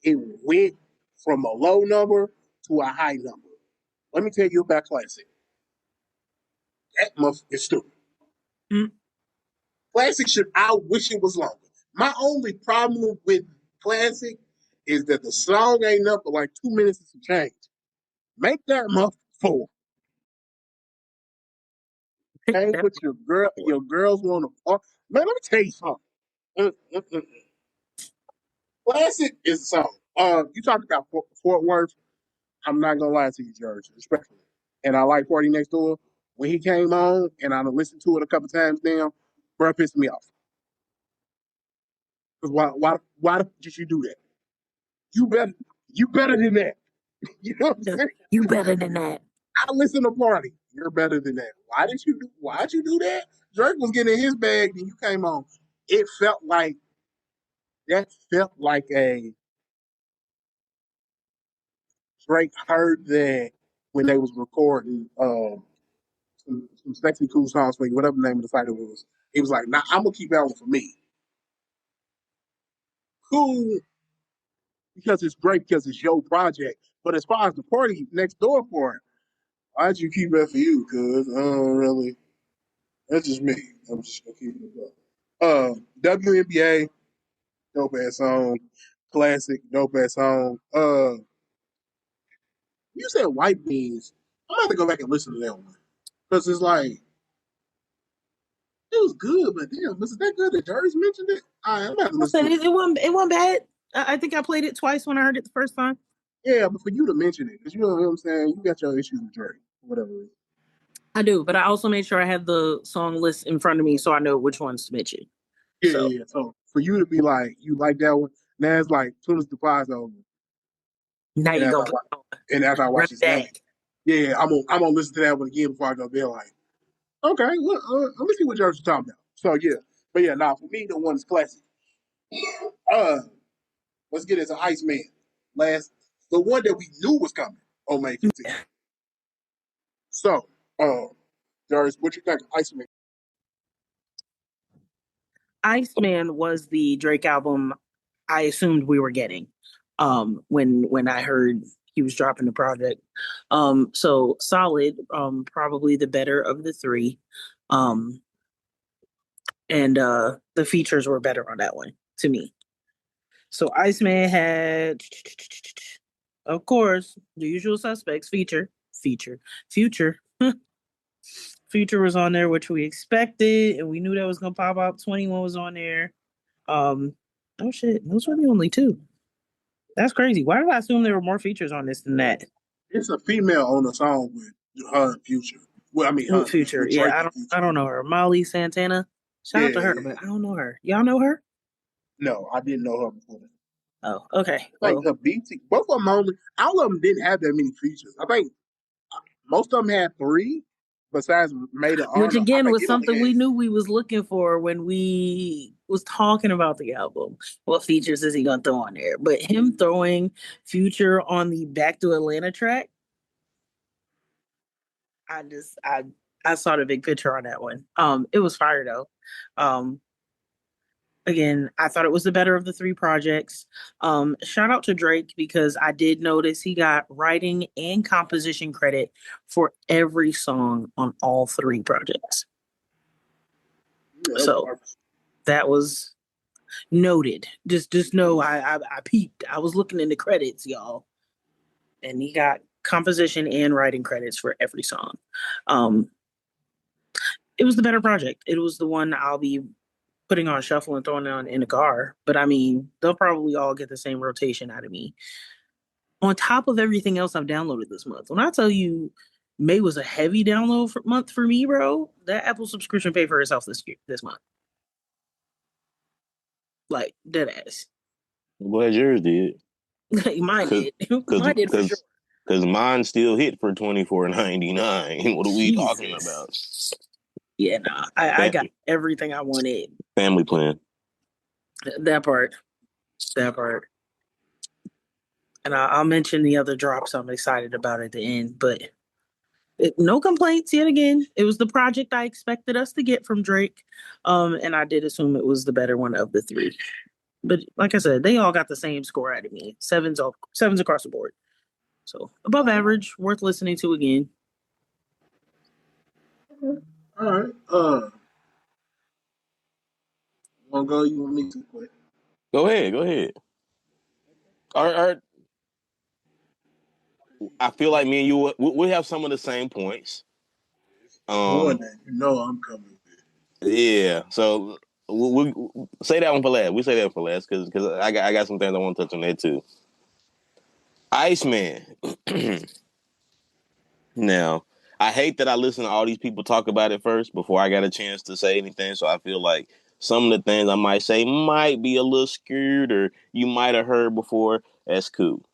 It went from a low number to a high number. Let me tell you about Classic. That month is stupid. Mm. Classic should, I wish it was longer. My only problem with Classic is that the song ain't up for like 2 minutes and some change. Make that month 4. Hang That with your girls want to park. Man, let me tell you something. Mm, mm, mm. Classic is a song. You talked about Fort Worth. I'm not gonna lie to you, George, respectfully. And I like Party Next Door. When he came on, and I listened to it a couple times now, bro, pissed me off. Because why did you do that? You better you better than that. You know what I'm saying? you better than that. I listen to Party. You're better than that. Why'd you do that? Drake was getting in his bag and you came on. It felt like that felt like a Drake heard that when they was recording some sexy cool songs for you, whatever the name of the title was. He was like, nah, I'm gonna keep that one for me. Cool because it's great because it's your project. But as far as the Party Next Door part, why'd you keep that for you? Cause I don't really. That's just me. I'm just gonna keep it up. WNBA, dope ass song. Classic, dope ass song. You said White Beans. I'm gonna have to go back and listen to that one because it's like it was good, but damn, was it that good that Jerry's mentioned it? I'm gonna have to I listen said to it. it wasn't bad. I think I played it twice when I heard it the first time. Yeah, but for you to mention it, because you know what I'm saying, you got your issues with Jerry, whatever. I do, but I also made sure I had the song list in front of me so I know which ones to mention. Yeah, So yeah, yeah. So for you to be like, you like that one, now it's like, as soon as the prize over, now and you after gonna I put watch, and after I run watch it this game, back. yeah, I'm gonna listen to that one again before I go to bed. Like, okay, well, let me see what Jerry's talking about. So yeah, but yeah, now for me, the one is classic. Uh, let's get into Iceman. Last, the one that we knew was coming on May 15th. So, Darius, what you think of Iceman? Iceman was the Drake album I assumed we were getting when I heard he was dropping the project. So solid, probably the better of the three. Um and the features were better on that one to me. So Iceman had of course, the usual suspects. Future. Future was on there, which we expected, and we knew that was gonna pop out. 21 was on there. Um, oh shit, those were the only two. That's crazy. Why did I assume there were more features on this than that? It's a female on the song with her and Future. Well, I mean, her With Future, with yeah, Drake and I Future. don't know her. Molly Santana. Shout Yeah, out to her, yeah. but I don't know her. Y'all know her? No, I didn't know her before. Oh, okay. I think Well, her BT, both of them only, all of them didn't have that many features. I think most of them had three, besides Made of which Honor. I again think was it only something we had, knew we was looking for when we was talking about the album. What features is he gonna throw on there? But him throwing Future on the Back to Atlanta track, I just I saw the big picture on that one. It was fire though. Um, again, I thought it was the better of the three projects. Shout out to Drake because I did notice he got writing and composition credit for every song on all three projects. yeah, that was So perfect. that was noted. Just know I peeped. I was looking in the credits, y'all, and he got composition and writing credits for every song. Um, it was the better project. It was the one I'll be putting on shuffle and throwing on in the car. But I mean, they'll probably all get the same rotation out of me. On top of everything else I've downloaded this month. When I tell you May was a heavy download month for me, bro, that Apple subscription paid for itself this month. Like dead ass. I'm glad yours did. Like mine Cause, did. cause, Mine did for sure. cause, cause mine still hit for $24.99. What are we talking Jesus. about? Yeah, nah. I got everything I wanted. Family plan. That part. That part. And I'll mention the other drops I'm excited about at the end, but no complaints yet again. It was the project I expected us to get from Drake. And I did assume it was the better one of the three. But like I said, they all got the same score out of me. Sevens across the board. So above average, worth listening to again. All right. Want to go? You want me to quit? Go ahead. Go ahead. All right. I feel like me and you we have some of the same points. One Um, that you know I'm coming with. yeah. So we say that one for last. We say that for last because I got some things I want to touch on there too. Iceman. Now, I hate that I listen to all these people talk about it first before I got a chance to say anything. So I feel like some of the things I might say might be a little skewed or you might have heard before. That's cool.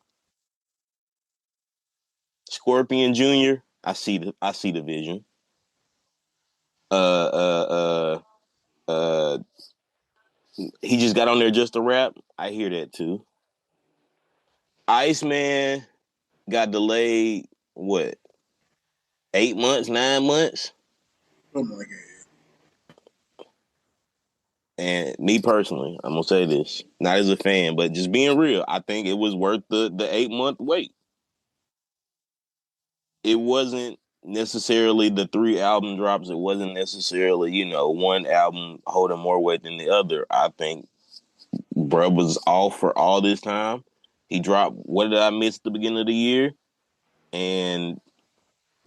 Scorpion Jr. I see the vision. Uh uh uh he just got on there just to rap. I hear that too. Iceman got delayed what 8 months, 9 months. Something like that. And me personally, I'm gonna say this, not as a fan, but just being real, I think it was worth the 8 month wait. It wasn't necessarily the three album drops. It wasn't necessarily, one album holding more weight than the other. I think bruh was off for all this time. He dropped What Did I Miss at the beginning of the year? And,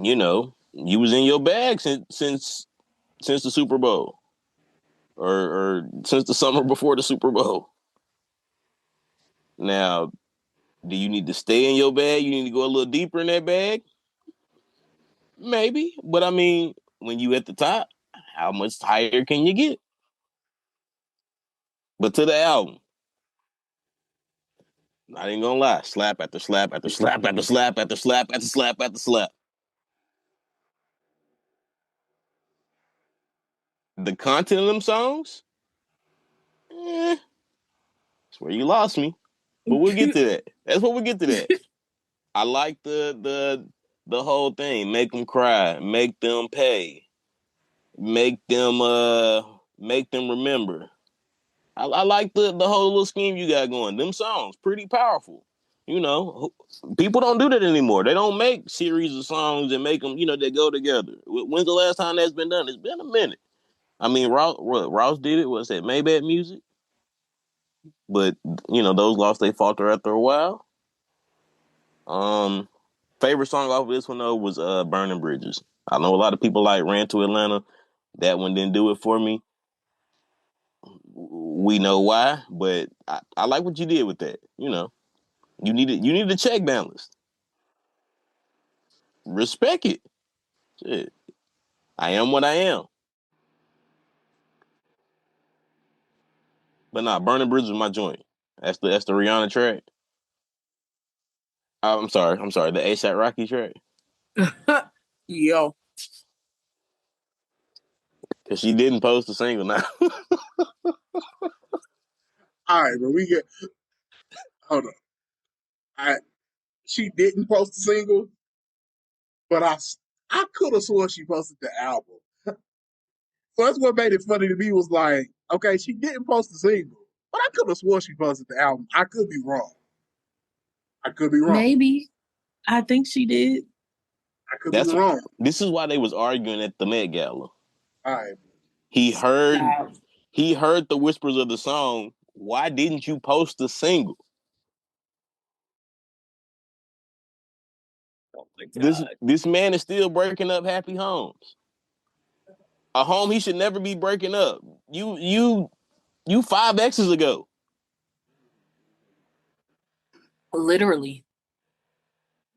you was in your bag since the Super Bowl. Or since the summer before the Super Bowl. Now, do you need to stay in your bag? You need to go a little deeper in that bag? Maybe. But I mean, when you at the top, how much higher can you get? But to the album, not even gonna lie, slap after slap after slap after slap after slap after slap after slap. The content of them songs, that's where you lost me. But we'll get to that. That's what we'll get to that. I like the whole thing. Make them cry, make them pay, make them remember. I like the whole little scheme you got going. Them songs pretty powerful. You know, people don't do that anymore. They don't make series of songs and make them. They go together. When's the last time that's been done? It's been a minute. I mean, Ross did it. What's that? Maybach Music. But those lost they falter after a while. Favorite song off of this one though was "Burning Bridges." I know a lot of people like "Ran to Atlanta." That one didn't do it for me. We know why, but I like what you did with that. You know, you need a check balance. Respect it. Shit. I am what I am. But nah, Burning Bridges was my joint. That's the Rihanna track. I'm sorry, the ASAP Rocky track. Yo, Cause she didn't post a single now. All right, but we get hold on. I She didn't post a single, but I could have sworn she posted the album. So that's what made it funny to me was like, okay, she didn't post a single, but I could have sworn she posted the album. I could be wrong. I could be wrong. maybe. I think she did. I could be wrong. This is why they was arguing at the Met Gala. All right. He heard Nah. he heard the whispers of the song. Why didn't you post the single? Oh my This man is still breaking up happy homes. A home he should never be breaking up. You 5 X's ago. Literally.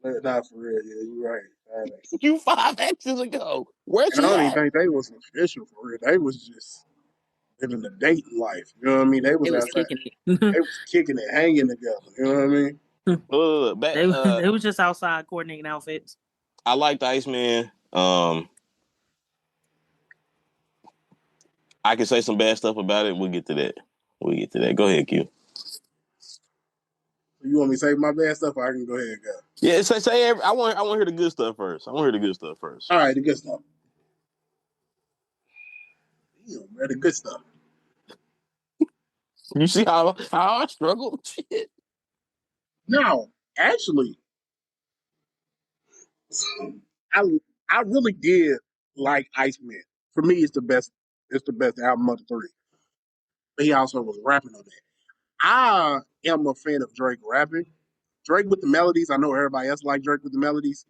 Not for real. Yeah, you're right. All right. You 5 X's ago. Where's And I she don't even at? think they was official for real. They was just living the dating life. You know what I mean? They was It was outside. kicking it. They was kicking it, hanging together. You know what I mean? Back, They was just outside coordinating outfits. I liked Iceman. I can say some bad stuff about it. We'll get to that. Go ahead, Q. You want me to say my bad stuff? Or I can go ahead and go. Yeah, I want to hear the good stuff first. All right, the good stuff. Man, the good stuff. You see how I struggled? Shit. No, actually, I I really did like Iceman. For me, it's the best. It's the best album of the three. But he also was rapping on that. I am a fan of Drake rapping. Drake with the melodies. I know everybody else like Drake with the melodies.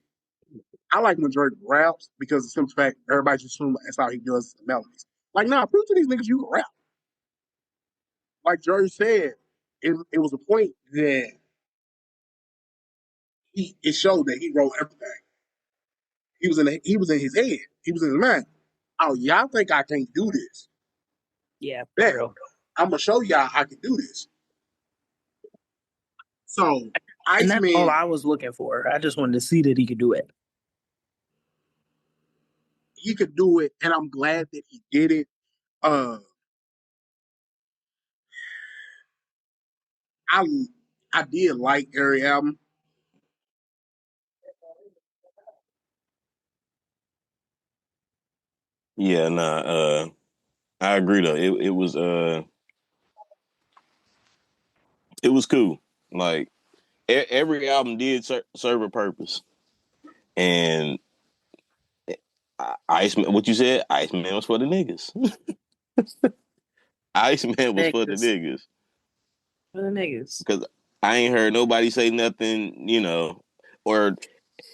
I like when Drake raps because the simple fact everybody just assume that's how he does the melodies. Like, nah, prove to these niggas you can rap. Like George said, it was a point that it showed that he wrote everything. He was in his head. He was in his mind. Oh, y'all think I can't do this? Yeah, Bet. for real. I'm gonna show y'all I can do this. So And that's all Iceman, I was looking for. I just wanted to see that he could do it. he could do it, and I'm glad that he did it. Uh, I I did like every album. Yeah, nah. I agree though. It was cool. Like every album did serve a purpose, and Iceman. What you said? Iceman was for the niggas. Iceman was for the Niggas. niggas. For the niggas. Because I ain't heard nobody say nothing. Or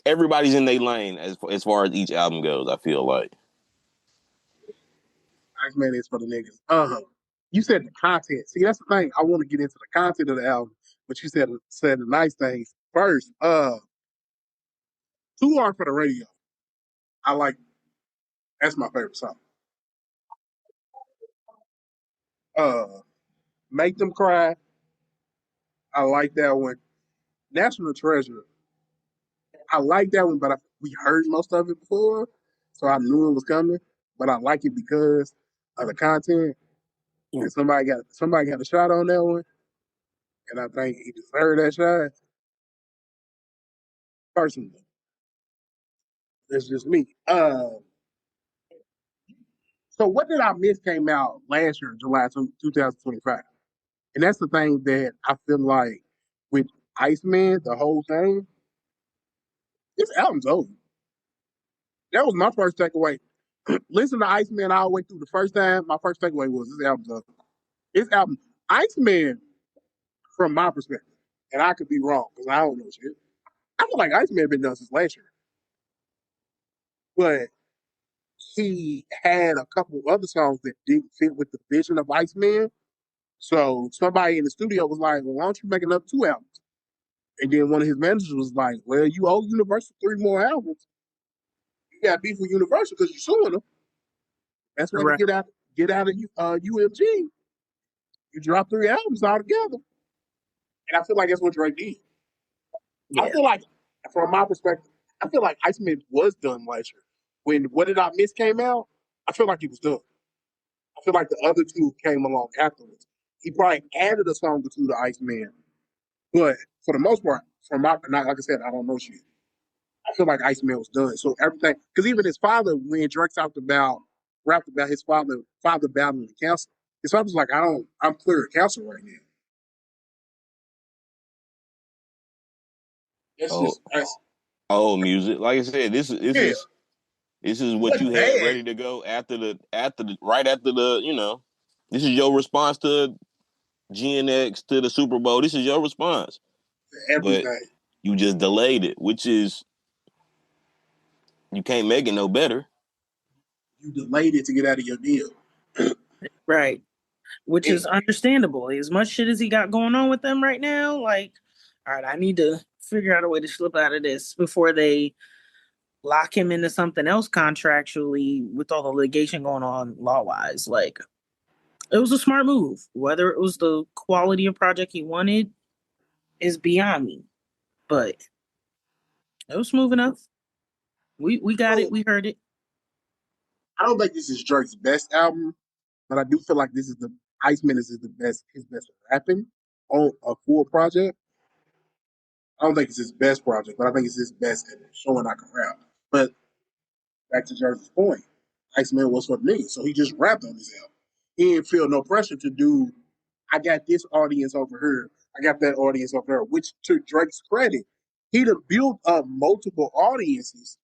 everybody's in their lane as far as each album goes. I feel like. Iceman is for the niggas. You said the content. See, that's the thing. I want to get into the content of the album, but you said the nice things first. Too Hard for the Radio. I like. That's my favorite song. Uh, Make Them Cry. I like that one. National Treasure. I like that one, but we heard most of it before, so I knew it was coming. But I like it because of the content, and somebody got a shot on that one, and I think he deserved that shot. Personally, that's just me. So what did I miss came out last year, July 2025, and that's the thing that I feel like with Iceman, the whole thing, this album's over. That was my first takeaway. Listen to Iceman all the way through the first time. My first takeaway was this album's over. This album, Iceman, from my perspective, and I could be wrong because I don't know shit. I feel like Iceman been done since last year, but he had a couple other songs that didn't fit with the vision of Iceman. So somebody in the studio was like, "Well, why don't you make another 2 albums?" And then one of his managers was like, "Well, you owe Universal 3 more albums. You got beef with Universal because you're suing them. That's why you Right. get out of UMG. You drop 3 albums altogether." And I feel like that's what Drake did. I Yeah. feel like, from my perspective, I feel like Iceman was done last year. When What Did I Miss came out, I feel like he was done. I feel like the other two came along afterwards. He probably added a song or two to Iceman, but for the most part, from my, not like I said, I don't know shit. I feel like Iceman was done. So everything, because even his father, when Drake rapped about his father battling cancer, his father was like, I'm clear of cancer right now. That's Oh, just, that's, old music. Like I said, this is this yeah, is this is it what you wasn't had bad. ready to go after the right after the this is your response to GNX to the Super Bowl. This is your response, but Everything. you just delayed it, which is you can't make it no better. You delayed it to get out of your deal. Right. Which And is understandable. As much shit as he got going on with them right now, like, all right, I need to figure out a way to slip out of this before they lock him into something else contractually with all the litigation going on law wise. Like, it was a smart move. Whether it was the quality of project he wanted is beyond me, but it was smooth enough. We got it. so We heard it. I don't think this is Drake's best album, but I do feel like this is the Iceman is the best his best rapping on a full project. I don't think it's his best project, but I think it's his best at showing I can rap. But back to Jersey's point, Iceman was for me, so he just rapped on his album. He didn't feel no pressure to do. I got this audience over here. I got that audience over there. Which, to Drake's credit, he'd have built up multiple audiences.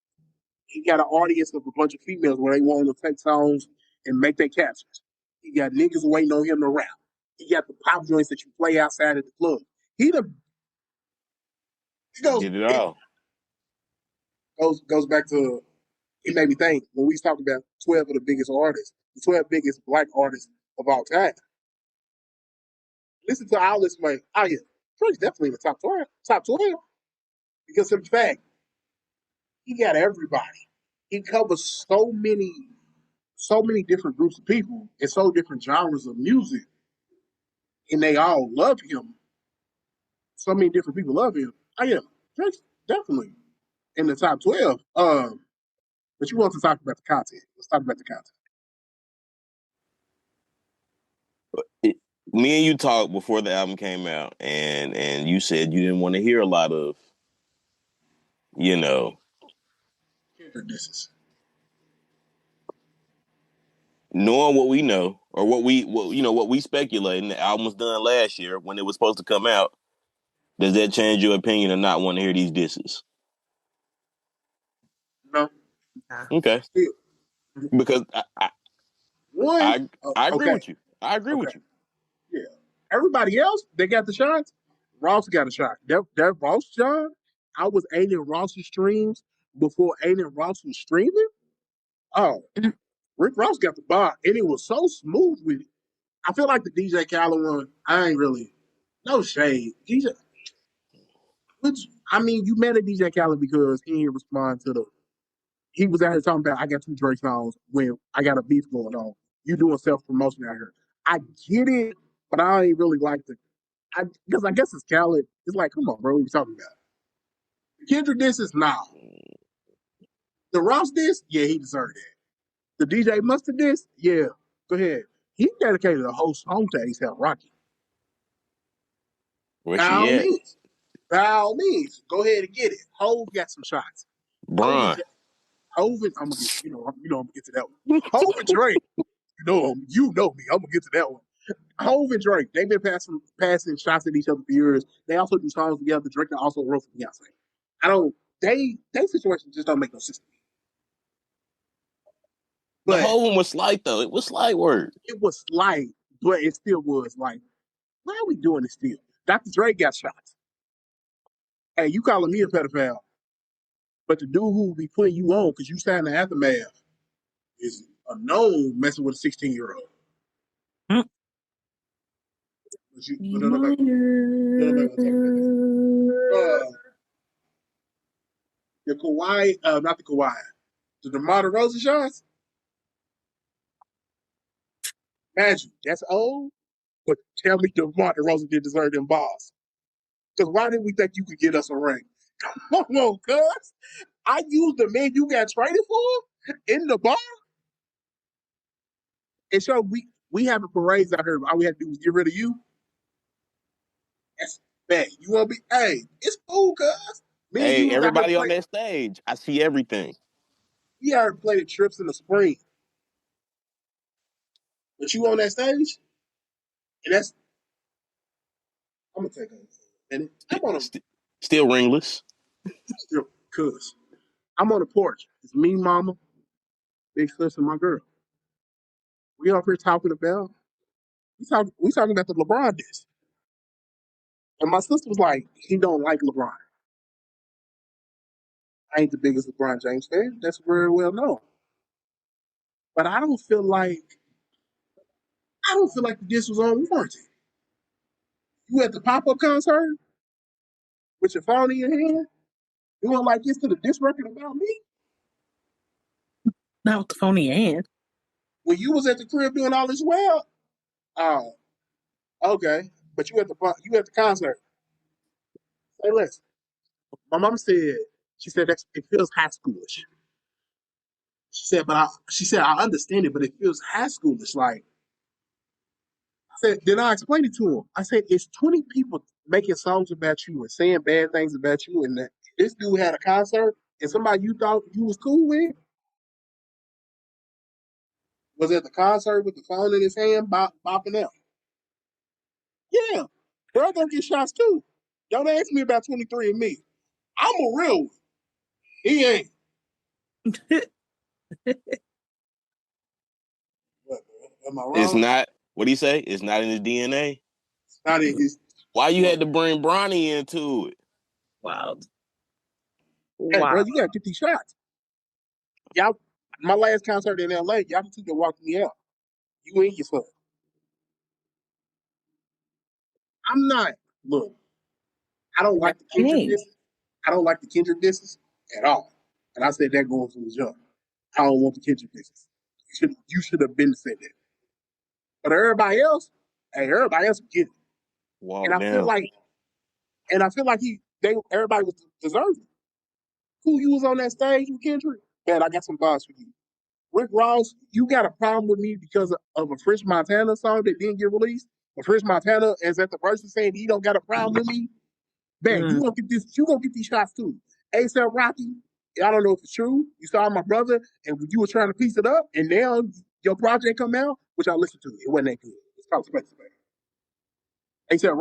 He got an audience of a bunch of females where they want to take songs and make their captions. He got niggas waiting on him to rap. He got the pop joints that you play outside at the club. He'd have it goes Did it it all. goes back to, it made me think when we talked about 12 of the biggest artists, the 12 biggest black artists of all time. Listen to our list, man. Oh yeah, Drake's definitely in the top 12, because of the fact he got everybody. He covers so many different groups of people and so different genres of music, and they all love him. So many different people love him. Oh yeah, Drake's definitely in the top 12. But you want to talk about the content? Let's talk about the content. It, Me and you talked before the album came out, and you said you didn't want to hear a lot of you know This is knowing what we know or what we speculate. And the album was done last year when it was supposed to come out. Does that change your opinion or not want to hear these disses? no, Nah. Okay, still because one. I agree Okay, with you. I agree okay, with you. yeah. Everybody else, they got the shots. Ross got a shot. That Ross John, I was aiding Ross's streams before aiding Ross was streaming. Oh, Rick Ross got the bar, and it was so smooth with it. I feel like the DJ Khaled one, I ain't really, no shade. DJ, which, I mean, you met at DJ Khaled because he didn't respond to the. He was out here talking about, I got two Drake songs when I got a beef going on. You doing self promotion out here. I get it, but I ain't really like the. Because I guess it's Khaled. It's like, come on, bro, what are you talking about? Kendrick this is now. The Ross this, yeah, he deserved that. The DJ Mustard this, yeah, go ahead. He dedicated a whole song to ASAP Rocky. Where By she all at, means, by all means, go ahead and get it. Hove got some shots. Hove and Bron? Hove and I'm gonna get, I'm gonna get to that one. Hove and Drake, you know me. I'm gonna get to that one. Hove and Drake, they've been passing shots at each other for years. They also do songs together. Drake also wrote for Beyonce. I don't. They situation just don't make no sense to me. The But whole one was slight though. It was slight word. it was slight, but it still was like, why are we doing this still? Dr. Dre got shots. Hey, you calling me a pedophile, but the dude who be putting you on because you signed the aftermath is a known messing with a 16-year-old. Mm. But nobody want to talk about that. The Kawhi, not the Kawhi, the DeMar DeRozan shots. Imagine that's old, but tell me DeMar DeRozan did deserve them balls. Because why did we think you could get us a ring? Come on, cuz. I used the man you got traded for in the bar. And so we having parades out here. All we have to do is get rid of you. That's bad. You want to be, hey, it's cool, cuz. Me and Hey, you was out here everybody on playing. that stage, I see everything. We out here playing trips in the spring. But you on that stage, and that's, I'm going to take a minute. I'm on a, Still ringless. still, cuz. I'm on the porch. It's me, mama, big sis, and my girl. We up here talking about, we talking about the LeBron diss. And my sister was like, he don't like LeBron. I ain't the biggest LeBron James fan. That's very well known. But I don't feel like the diss was on warranty. You at the pop up concert with your phone in your hand, doing like this to the diss record about me. Not with the phony hand. When you was at the crib doing all this well, oh, okay. But you at the concert. Hey, listen. My mom said she said that it feels high schoolish. She said I understand it, but it feels high schoolish. Like I said, then I explained it to him. I said it's 20 people making songs about you and saying bad things about you, and that this dude had a concert and somebody you thought you was cool with was at the concert with the phone in his hand, bopping out. Yeah, bro, gonna get shots too. Don't ask me about 23 and me. I'm a real one. He ain't. What, am I It's wrong? not. What do you say? It's not in his DNA. It's not in his. Why you Well, had to bring Bronny into it? Wow. hey, bro, Wow. you gotta get these shots. Y'all, my last concert in LA, y'all two that walked me out. You and your son. I'm not. Look, I don't like the Kendrick Hey. disses. I don't like the Kendrick disses at all. And I said that going from the jump. I don't want the Kendrick disses. You should have been said that. But everybody else, hey, everybody else get it. And Walk I feel down. like, everybody was deserving. Who you was on that stage with Kendrick? Man, I got some bars for you. Rick Ross, you got a problem with me because of a French Montana song that didn't get released. A French Montana is at the person saying he don't got a problem with me. Man, you Mm. gonna get this. You gonna get these shots too. ASAP Rocky. I don't know if it's true. You saw my brother, and you were trying to piece it up, and now your project come out, which I listened to. It wasn't that good. It's called Space Space. ASAP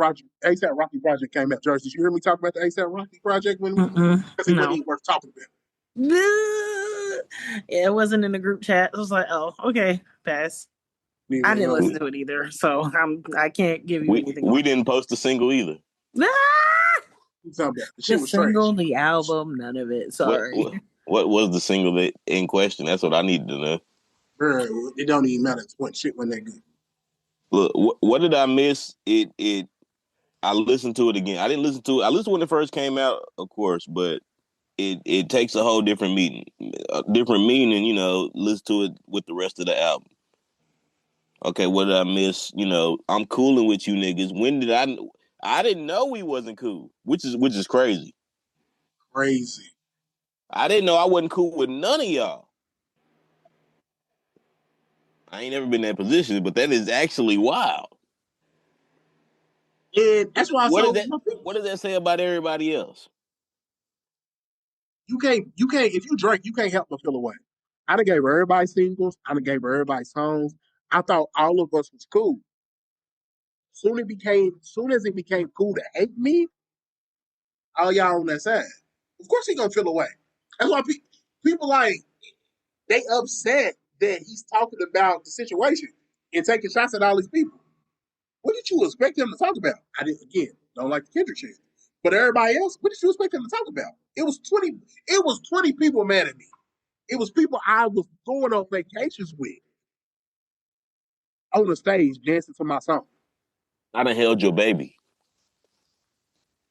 Rocky project came out. George, did you hear me talk about the ASAP Rocky project when we? Mm-mm. Because it wasn't No. even worth talking about. Yeah, it wasn't in the group chat. I was like, oh, okay, pass. Leave it I didn't listen alone. to it either, so I can't give you anything on We didn't post a single either. it. Ah! What you talking about? The The shit was trash. single, the album, none of it. What Sorry. what was the single that in question? That's what I needed to know. Bro, it don't even matter at this point. Shit wasn't that good. Look, what did I miss? It. I listened to it again. I didn't listen to it. I listened when it first came out, of course, but it takes a whole different meaning. Listen to it with the rest of the album. Okay, what did I miss? I'm cooling with you niggas. When did I? I didn't know we wasn't cool, which is crazy. Crazy. I didn't know I wasn't cool with none of y'all. I ain't never been in that position, but that is actually wild. And that's why I What does told that? my people, What does that say about everybody else? you can't, if you drink, you can't help but feel away. I done gave everybody singles. I done gave everybody songs. I thought all of us was cool. Soon as it became cool to hate me, all y'all on that side. Of course he gonna feel away. That's why people like they upset that he's talking about the situation and taking shots at all these people. What did you expect him to talk about? I didn't again don't like the Kendrick shit. But everybody else, what did you expect them to talk about? It was 20. It was 20 people mad at me. It was people I was going on vacations with on the stage dancing to my song. I done held your baby.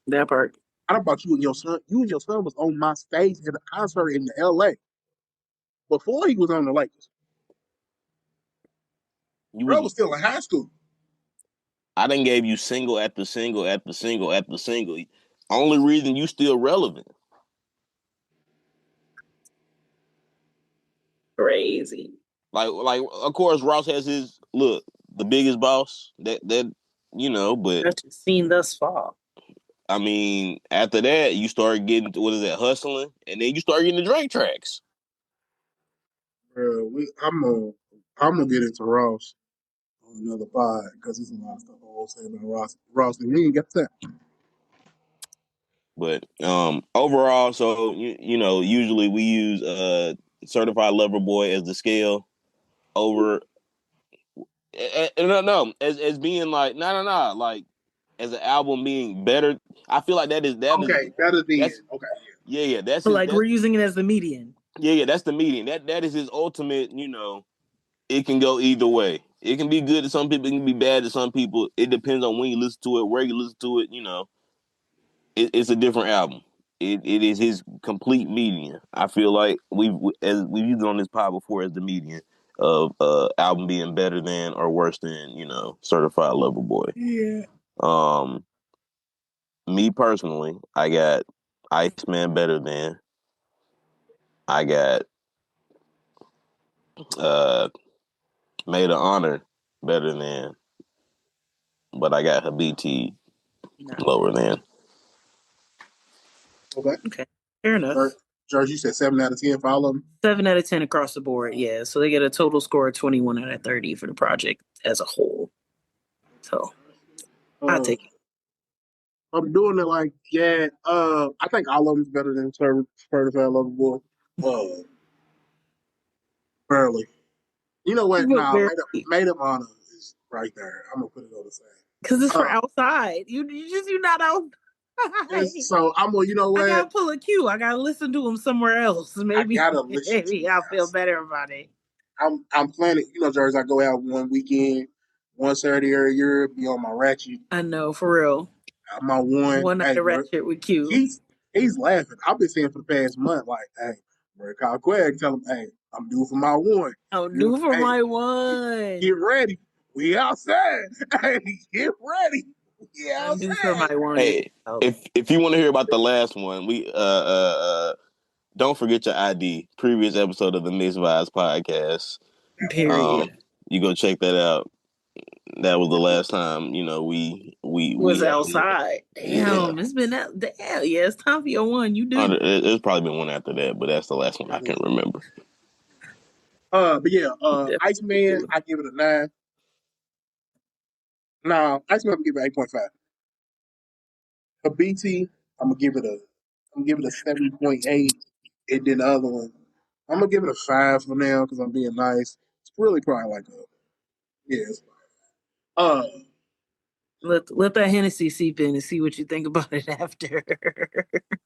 That part. I don't about you and your son. You and your son was on my stage at a concert in the LA before he was on the Lakers. You Bro was was still in high school. I done gave you single after single after single after single. Only reason you still relevant. Crazy. Like of course Ross has his look, the biggest boss. That but That's seen thus far. I mean, after that you start getting what is that, hustling, and then you start getting the Drake tracks. Bro, I'm gonna get into Ross on another pod because there's a lot of stuff I won't say about Ross. Ross, and we ain't got that. But overall, so usually we use certified lover boy as the scale over no, as being like no like as an album being better. I feel like that is Okay, that is the end. that's Okay. yeah that's But his like we're using it as the median. yeah that's the median. That is his ultimate. It can go either way. It can be good to some people. It can be bad to some people. It depends on when you listen to it, where you listen to it. It's a different album. It is his complete median. I feel like we've used it on this pod before as the median of album being better than or worse than Certified Lover Boy. Yeah. Um, Me personally, I got Iceman better than. I got uh Made of Honor better than, but I got Habiti No. lower than. Okay. Okay. Fair enough. George, you said 7 out of 10 for all of them. 7 out of 10 across the board. Yeah. So they get a total score of 21 out of 30 for the project as a whole. So I Uh, take it. I'm doing it like yeah. I think all of them is better than Certified Lover Boy. Uh, Barely. You know what? But Nah, very, made of honor is right there. I'm gonna put it on the same. because it's for Uh, outside. You're not outside. so I'm gonna. You know I what? gotta pull a cue. I gotta listen to him somewhere else. I Maybe gotta listen to maybe it I'll feel outside. better about it. I'm planning. You know, Jersey. I go out one weekend, one Saturday every year. Be on my ratchet. I know, for real. My one. One night Hey, of bro. ratchet with Q. He's laughing. I've been saying for the past month, like, hey, bro, call Quag, tell him, hey, I'm due for my one. Oh, new for Hey, my get one. ready. We outside. Hey, get ready. We I'm due for my outside. one as Hey, well. if you want to hear about the last one, we don't forget your ID. Previous episode of the Mixed Vibes podcast. Period. Um, you go check that out. That was the last time Was we outside. yeah. Damn, it's been out. Damn, yeah, it's time for your one. You do. There's probably been one after that, but that's the last one I can remember. But yeah, Definitely Iceman, do. I give it a 9. No, Iceman, I'm gonna give it 8.5. A BT, I'm gonna give it a 7.8. And then the other one, I'm gonna give it a 5 for now because I'm being nice. It's really probably like a yeah. Uh, Let that Hennessy seep in and see what you think about it after.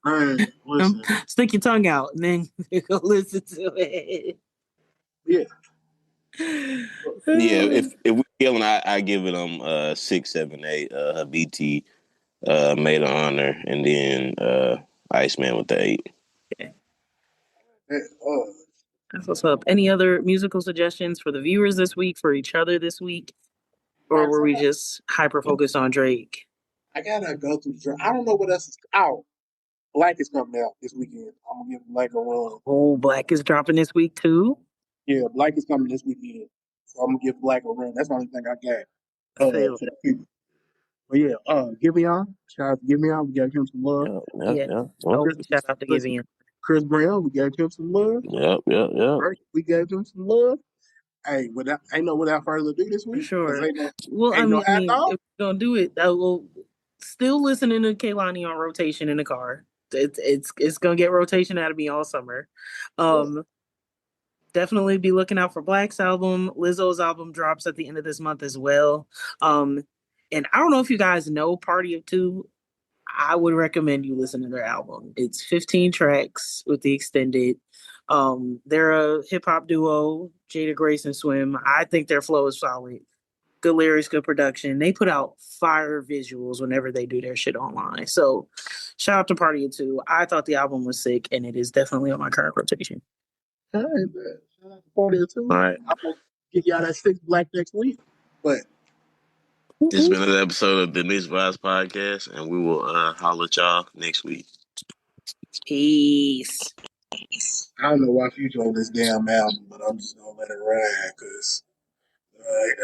man, listen, Stick your tongue out and then go listen to it. yeah. Yeah, if we killing, I give it 6, 7, 8. BT made an honor, and then Iceman with the 8. Okay. Uh, That's what's up. Any other musical suggestions for the viewers this week, for each other this week? Or Fox, were we just hyper focused on Drake? I gotta go through. I don't know what else is out. Black is coming out this weekend. I'm gonna give Black a run. Oh, Black is dropping this week too. Yeah, Black is coming this weekend, so I'm gonna give Black a run. That's the only thing I got. Feel For the people. But yeah, Giveon. Shout out to Giveon. We gotta give him some love. Yep, yeah. yep, Oh, Chris, shout out to listen, Giveon. Chris Brown. We gotta give him some love. yep. Right? We gave him some love. Hey, without further ado this For week, because sure. Well, ain't no I hot mean, dog. if we're gonna do it, I will still listening to Kaylani on rotation in the car. It's gonna get rotation out of me all summer. Yeah. Um, Definitely be looking out for Black's album. Lizzo's album drops at the end of this month as well. And I don't know if you guys know Party of Two. I would recommend you listen to their album. It's 15 tracks with the extended. They're a hip hop duo, Jada Grace and Swim. I think their flow is solid. Good lyrics, good production. They put out fire visuals whenever they do their shit online. So shout out to Party of Two. I thought the album was sick, and it is definitely on my current rotation. All right, man. Shout out to Party too. All right. I'm gonna give y'all that 6 Black next week. But This has been another episode of the Mixed Vibes Podcast, and we will holler at y'all next week. Peace. I don't know why Future on this damn album, but I'm just gonna let it ride because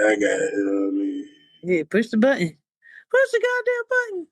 I got it. You know what I mean? Yeah, push the button. Push the goddamn button.